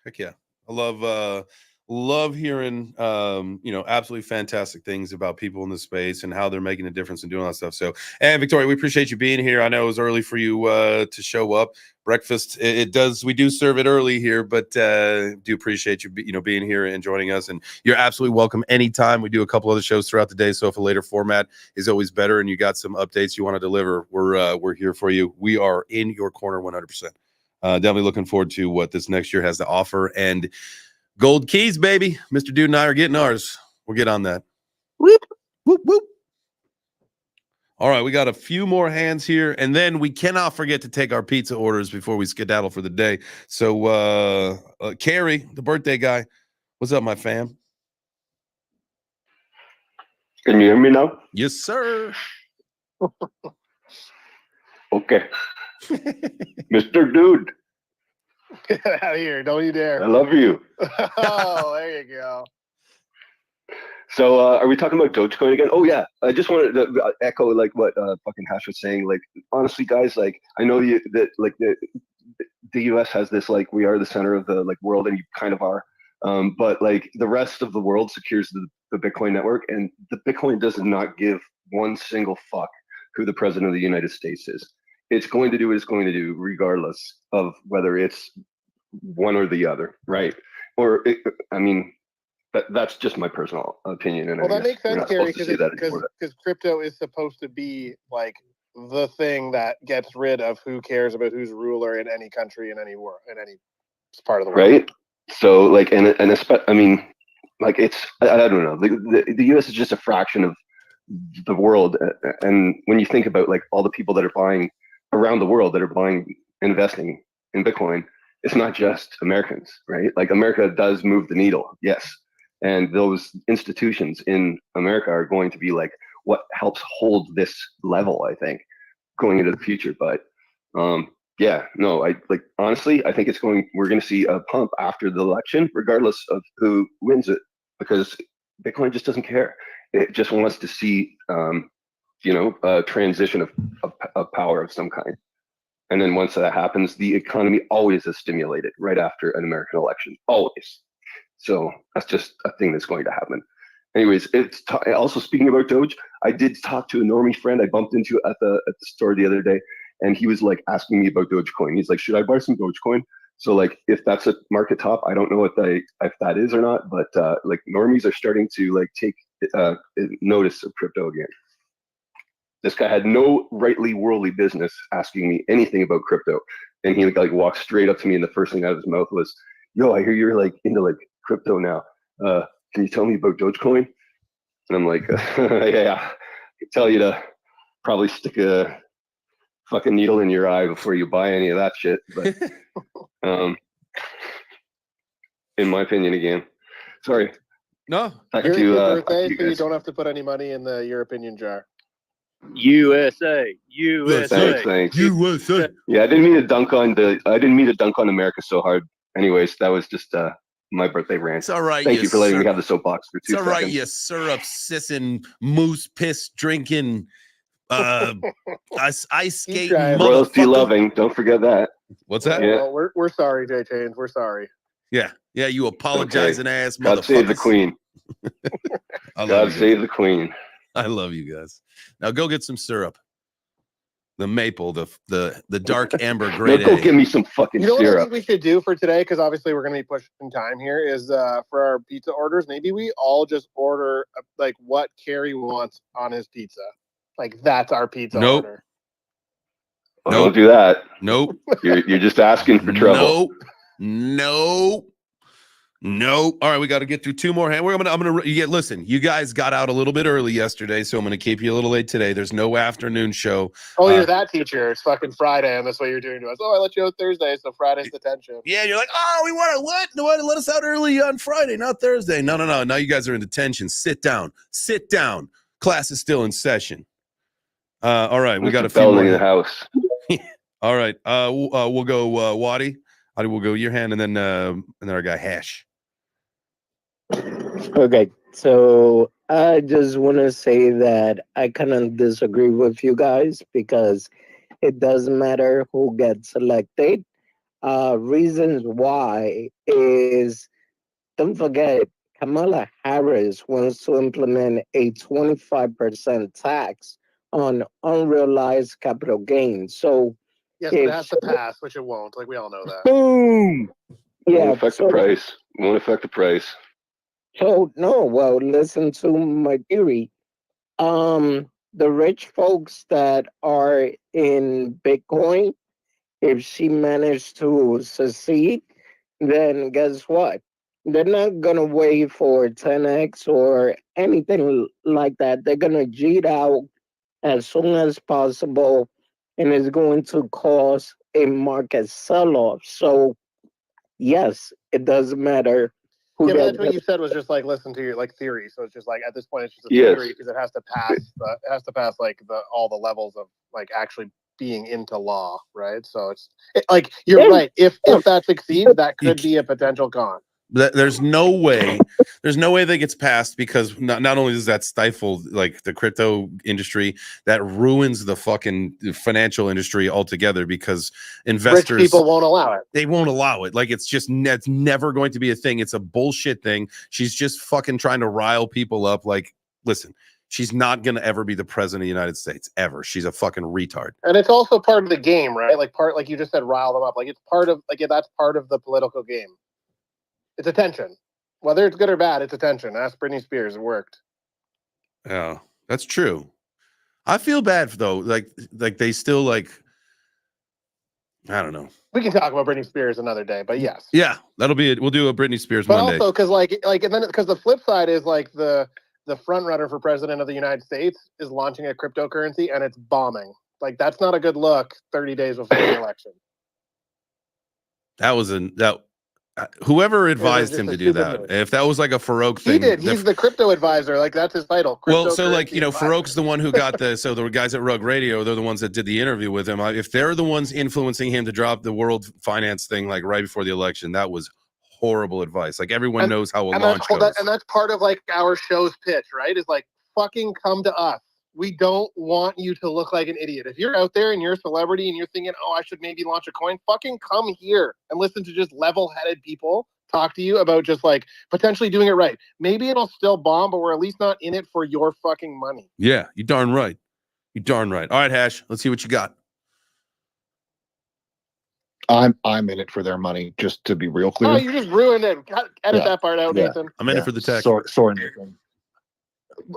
Heck yeah. I love hearing absolutely fantastic things about people in the space and how they're making a difference and doing all that stuff. So, and Victoria, we appreciate you being here. I know it was early for you to show up. Breakfast, we do serve it early here, but do appreciate you being here and joining us. And you're absolutely welcome anytime. We do a couple other shows throughout the day, so if a later format is always better and you got some updates you want to deliver, we're here for you. We are in your corner 100%. Definitely looking forward to what this next year has to offer. And gold keys, baby. Mr. Dude and I are getting ours. We'll get on that. Whoop, whoop, whoop. All right, we got a few more hands here, and then we cannot forget to take our pizza orders before we skedaddle for the day. So, Carrie, the birthday guy, what's up, my fam? Can you hear me now? Yes, sir. Okay. Mr. Dude. Get out of here. Don't you dare. I love you. Oh, there you go. So are we talking about Dogecoin again? Oh yeah, I just wanted to echo like what fucking Hash was saying. Like honestly, guys, like I know that like the U.S. has this like we are the center of the like world, and you kind of are. But like the rest of the world secures the Bitcoin network, and the Bitcoin does not give one single fuck who the president of the United States is. It's going to do what it's going to do, regardless of whether it's one or the other, right? Or I mean. That's just my personal opinion, and Well, that makes sense, Carrie, because crypto is supposed to be like the thing that gets rid of who cares about who's ruler in any country in any world in any part of the world, right? So like, I mean, like I don't know. The U.S. is just a fraction of the world, and when you think about like all the people that are buying around the world that are buying, investing in Bitcoin, it's not just Americans, right? Like America does move the needle, yes. And those institutions in America are going to be like what helps hold this level, I think, going into the future. But yeah, no, I like honestly, I think we're going to see a pump after the election, regardless of who wins it, because Bitcoin just doesn't care. It just wants to see, a transition of power of some kind. And then once that happens, the economy always is stimulated right after an American election, always. So that's just a thing that's going to happen. Anyways, also speaking about Doge, I did talk to a normie friend I bumped into at the store the other day, and he was like asking me about Dogecoin. He's like, "Should I buy some Dogecoin?" So like, if that's a market top, I don't know if that is or not, but like normies are starting to like take notice of crypto again. This guy had no rightly worldly business asking me anything about crypto, and he like walked straight up to me, and the first thing out of his mouth was, "Yo, I hear you're like into like crypto now. Can you tell me about Dogecoin?" And I'm like, yeah, I can tell you to probably stick a fucking needle in your eye before you buy any of that shit. But in my opinion, again, sorry. No, Here's your birthday, so you don't have to put any money in the your opinion jar. USA. Thanks. USA. Yeah, I didn't mean to dunk on America so hard. Anyways, that was just my birthday rant. It's all right. Thank you for letting me have the soapbox for 2 seconds. It's all right, you syrup sissing, moose piss drinking, ice skating, royalty loving. Don't forget that. What's that? Yeah. Well, we're sorry, J Chains. We're sorry. Yeah, you apologizing ass motherfuckers. God save the queen. God save the queen. I love you guys. Now go get some syrup. The maple, the dark amber grade. No, go give me some fucking syrup. What I think we should do for today, because obviously we're going to be pushing time here, is for our pizza orders, maybe we all just order like what Carrie wants on his pizza. Like that's our pizza order. Nope. Don't do that. Nope. You're just asking for trouble. Nope. All right, we got to get through 2 more. I'm gonna listen. You guys got out a little bit early yesterday, so I'm gonna keep you a little late today. There's no afternoon show. Oh, you're that teacher. It's fucking Friday, and that's what you're doing to us. Oh, I let you out Thursday, so Friday's the 10 show. Yeah, you're like, oh, we want to what? No, let us out early on Friday, not Thursday. No. Now you guys are in detention. Sit down. Class is still in session. All right, we got a few more in the house. All right, we'll go Waddy. We'll go your hand, and then our guy Hash. Okay, so I just want to say that I kind of disagree with you guys because it doesn't matter who gets selected. Reasons why is, don't forget, Kamala Harris wants to implement a 25% tax on unrealized capital gains. So yes, it has to pass, which it won't. Like we all know that. Boom. Won't affect the price. Won't affect the price. So no, well, listen to my theory. The rich folks that are in Bitcoin, if she managed to succeed, then guess what? They're not gonna wait for 10x or anything like that. They're gonna G it out as soon as possible, and it's going to cause a market sell-off. So yes, it doesn't matter. Yeah, but that's what you said was just like listen to your like theory. So it's just like at this point it's just a theory because it has to pass. It has to pass like all the levels of like actually being into law, right? So it's like you're right. If that succeeds, that could be a potential con. There's no way that gets passed, because not only does that stifle like the crypto industry, that ruins the fucking financial industry altogether, because investors, Rich people won't allow it. They won't allow it. Like it's never going to be a thing. It's a bullshit thing. She's just fucking trying to rile people up. Like, listen, she's not going to ever be the president of the United States ever. She's a fucking retard. And it's also part of the game, right? Like you just said, rile them up. Like it's part of that's part of the political game. It's attention. Whether it's good or bad, it's attention. Ask Britney Spears. It worked. Yeah, that's true. I feel bad though. Like they still like, I don't know. We can talk about Britney Spears another day, but yes. Yeah, that'll be it. We'll do a Britney Spears But Monday. also because and then because the flip side is like the front runner for president of the United States is launching a cryptocurrency and it's bombing. Like that's not a good look 30 days before the election. That was whoever advised him to do that. move. If that was like a Farouk thing, He did. He's the crypto advisor. Like that's his title. well, so like Cryptocurrency advisor. Farouk's the one who got so the guys at Rug Radio, they're the ones that did the interview with him. If they're the ones influencing him to drop the world finance thing like right before the election, that was horrible advice. Like everyone knows how a launch goes. And that's part of like our show's pitch, right? Is like fucking come to us. We don't want you to look like an idiot. If you're out there and you're a celebrity and you're thinking, oh, I should maybe launch a coin, fucking come here and listen to just level-headed people talk to you about just like potentially doing it right. Maybe it'll still bomb, but we're at least not in it for your fucking money. Yeah, you darn right. You darn right. All right, Hash, let's see what you got. I'm in it for their money, just to be real clear. Oh, you just ruined it. Edit that part out, Nathan. I'm in it for the tech. Sorry, Nathan.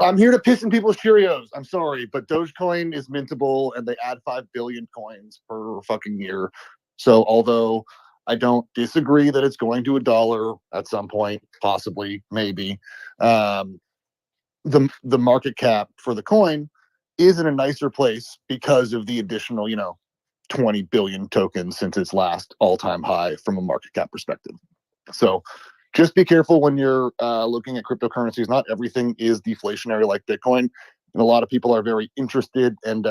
I'm here to piss in people's Cheerios. I'm sorry, but Dogecoin is mintable, and they add 5 billion coins per fucking year. So although I don't disagree that it's going to $1 at some point, possibly, maybe, the market cap for the coin is in a nicer place because of the additional, 20 billion tokens since its last all-time high from a market cap perspective. So just be careful when you're looking at cryptocurrencies. Not everything is deflationary like Bitcoin. And a lot of people are very interested and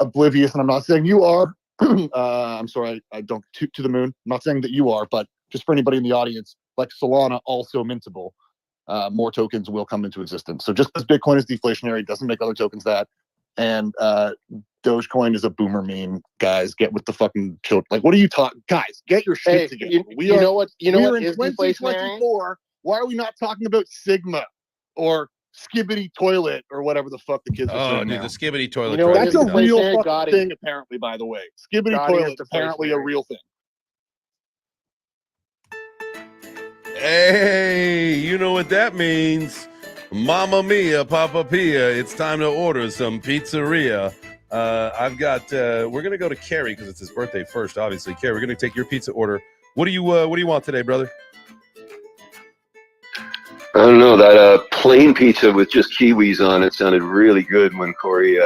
oblivious. And I'm not saying you are. I'm sorry, I don't toot to the moon. I'm not saying that you are, but just for anybody in the audience, like Solana, also mintable, more tokens will come into existence. So just as Bitcoin is deflationary, doesn't make other tokens that. And Dogecoin is a boomer meme. Guys, get with the fucking children. Like, what are you talking? Guys, get your shit together. You know what we're in is 2024. Why are we not talking about Sigma or Skibbity Toilet or whatever the fuck the kids are saying Dude, now? the Skibbity Toilet. That's a real fucking Gotti. thing, apparently, by the way. Skibbity Gotti Toilet is is apparently a real thing. Hey, you know what that means. Mamma mia, Papa Pia, it's time to order some pizzeria. I've got, we're going to go to Kerry because it's his birthday first, obviously. Kerry, we're going to take your pizza order. What do you want today, brother? I don't know, that plain pizza with just kiwis on it sounded really good when Corey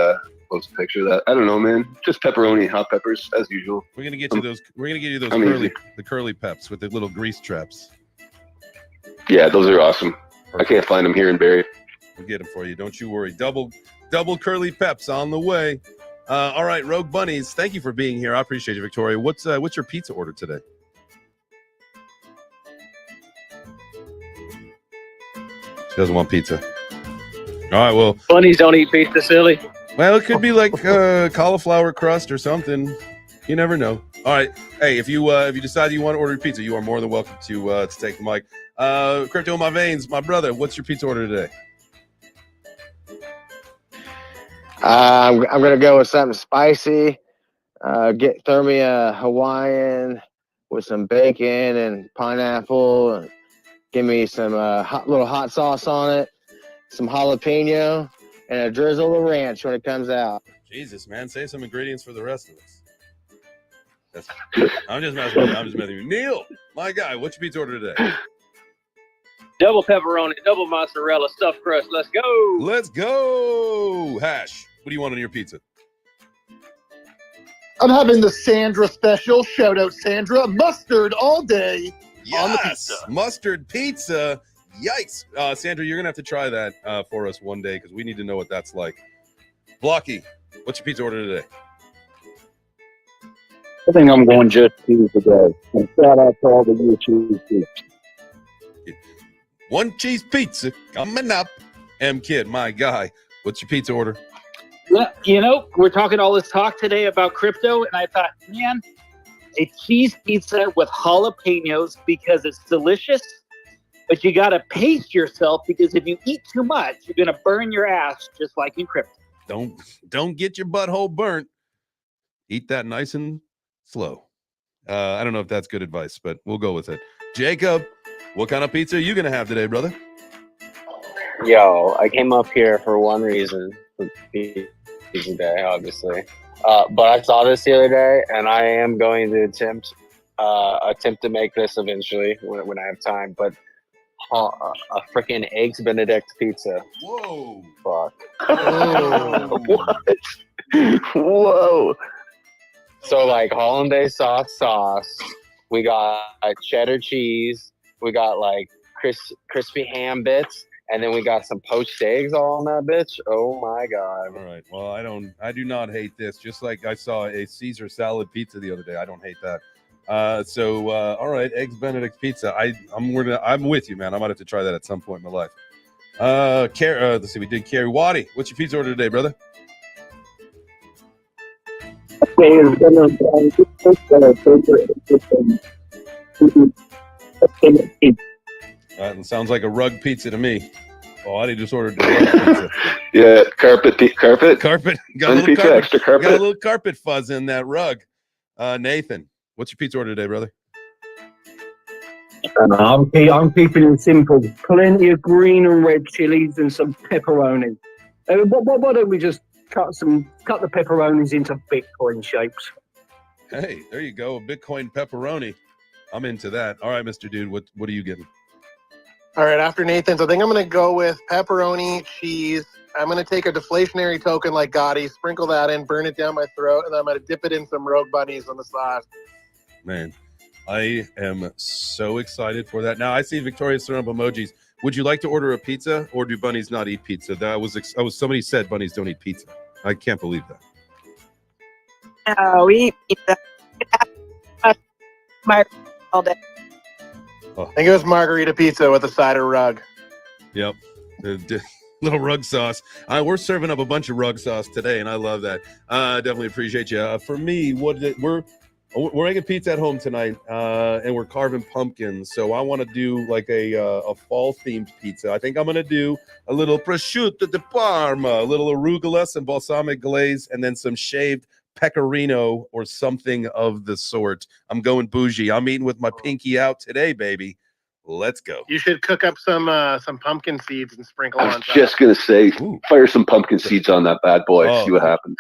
posted a picture of that. I don't know, man. Just pepperoni, hot peppers, as usual. We're going to get you those, I'm curly, easy. the curly peps with the little grease traps. Yeah, those are awesome. I can't find them here in Barrie. We'll get them for you. Don't you worry. Double curly peps on the way. All right, Rogue Bunnies, thank you for being here. I appreciate you, Victoria. What's your pizza order today? She doesn't want pizza. All right, well. Bunnies don't eat pizza, silly. Well, it could be like cauliflower crust or something. You never know. All right. Hey, if you decide you want to order pizza, you are more than welcome to take the mic. Crypto in my veins, my brother. What's your pizza order today? I'm gonna go with something spicy. Throw me a Hawaiian with some bacon and pineapple. And give me some little hot sauce on it, some jalapeno, and a drizzle of ranch when it comes out. Jesus, man, save some ingredients for the rest of us. I'm just messing with you. Neil, my guy, what's your pizza order today? Double pepperoni, double mozzarella, stuffed crust. Let's go. Let's go. Hash, what do you want on your pizza? I'm having the Sandra special. Shout out Sandra. Mustard all day on the pizza. Mustard pizza. Yikes. Sandra, you're going to have to try that for us one day because we need to know what that's like. Blocky, what's your pizza order today? I think I'm going just cheese today. And shout out to all the YouTube peeps. One cheese pizza coming up. M Kid, my guy. What's your pizza order? Yeah, we're talking all this talk today about crypto, and I thought, man, a cheese pizza with jalapenos because it's delicious, but you got to pace yourself because if you eat too much, you're going to burn your ass just like in crypto. Don't get your butthole burnt. Eat that nice and slow. I don't know if that's good advice, but we'll go with it. Jacob, what kind of pizza are you going to have today, brother? Yo, I came up here for one reason, for Pizza Day, obviously. But I saw this the other day, and I am going to attempt to make this eventually when I have time. But a freaking Eggs Benedict pizza. Whoa! Fuck. What? Whoa! So like hollandaise sauce. We got cheddar cheese. We got like crispy ham bits. And then we got some poached eggs all on that bitch. Oh my god! All right. Well, I do not hate this. Just like I saw a Caesar salad pizza the other day. I don't hate that. All right, Eggs Benedict pizza. I'm with you, man. I might have to try that at some point in my life. Let's see. We did Carrie Waddy. What's your pizza order today, brother? Sounds like a rug pizza to me. Oh, I just ordered the rug pizza. Yeah, carpet. Got a little pizza, carpet. extra carpet. Got a little carpet fuzz in that rug. Nathan, what's your pizza order today, brother? I'm keeping it simple. Plenty of green and red chilies and some pepperoni. Why don't we just cut the pepperonis into Bitcoin shapes? Hey, there you go. A Bitcoin pepperoni. I'm into that. All right, Mr. Dude, what are you getting? All right, after Nathan's, I think I'm going to go with pepperoni, cheese. I'm going to take a deflationary token like Gotti, sprinkle that in, burn it down my throat, and then I'm going to dip it in some rogue bunnies on the side. Man, I am so excited for that. Now, I see Victoria's throwing up emojis. Would you like to order a pizza, or do bunnies not eat pizza? Somebody said bunnies don't eat pizza. I can't believe that. No, we eat pizza. All day. I think it was margarita pizza with a side of rug. Yep. Little rug sauce. We're serving up a bunch of rug sauce today, and I love that. Definitely appreciate you. For me, we're making pizza at home tonight, and we're carving pumpkins. So I want to do like a fall-themed pizza. I think I'm going to do a little prosciutto di Parma, a little arugula, some balsamic glaze, and then some shaved pecorino or something of the sort. I'm going bougie. I'm eating with my pinky out today, baby. Let's go. You should cook up some pumpkin seeds and sprinkle I on was top. just gonna say, fire some pumpkin seeds on that bad boy. See what happens.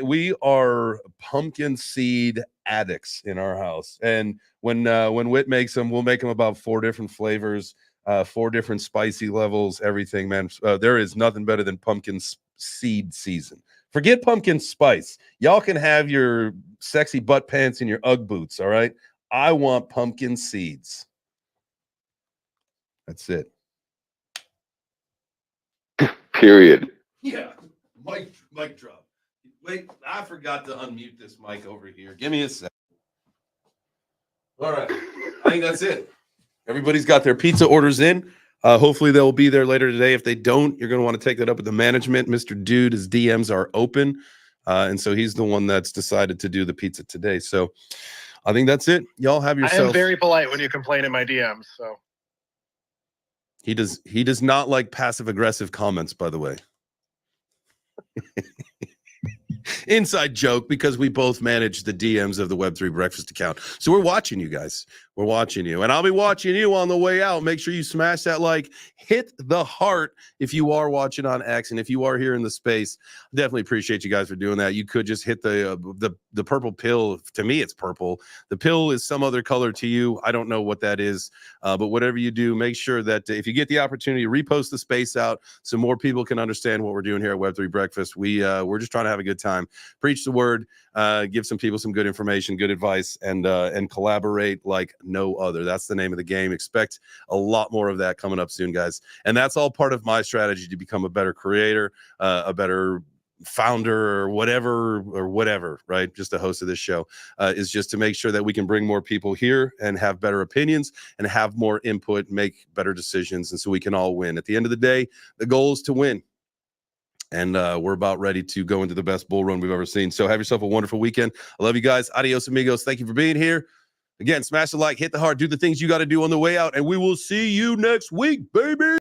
We are pumpkin seed addicts in our house, and when Whit makes them, we'll make them about 4 different flavors, 4 different spicy levels, everything, man. There is nothing better than pumpkin seed season. Forget pumpkin spice. Y'all can have your sexy butt pants and your Ugg boots, all right? I want pumpkin seeds. That's it. Period. Yeah. Mic drop. Wait, I forgot to unmute this mic over here. Give me a sec. All right. I think that's it. Everybody's got their pizza orders in. Hopefully they'll be there later today. If they don't, you're going to want to take that up with the management. Mr. Dude, his DMs are open. And so he's the one that's decided to do the pizza today. So I think that's it. Y'all have yourself. I am very polite when you complain in my DMs. So he does not like passive aggressive comments, by the way. Inside joke, because we both manage the DMs of the Web3 Breakfast account. So we're watching you guys. We're watching you. And I'll be watching you on the way out. Make sure you smash that like. Hit the heart if you are watching on X. And if you are here in the space, definitely appreciate you guys for doing that. You could just hit the purple pill. To me, it's purple. The pill is some other color to you. I don't know what that is. But whatever you do, make sure that if you get the opportunity, repost the space out so more people can understand what we're doing here at Web3 Breakfast. We're just trying to have a good time. Preach the word, give some people some good information, good advice, and collaborate like no other. That's the name of the game. Expect a lot more of that coming up soon, guys. And that's all part of my strategy to become a better creator, a better founder or whatever, right? Just the host of this show, is just to make sure that we can bring more people here and have better opinions and have more input, make better decisions, and so we can all win. At the end of the day, the goal is to win. And we're about ready to go into the best bull run we've ever seen. So have yourself a wonderful weekend. I love you guys. Adios, amigos. Thank you for being here. Again, smash the like, hit the heart, do the things you got to do on the way out, and we will see you next week, baby.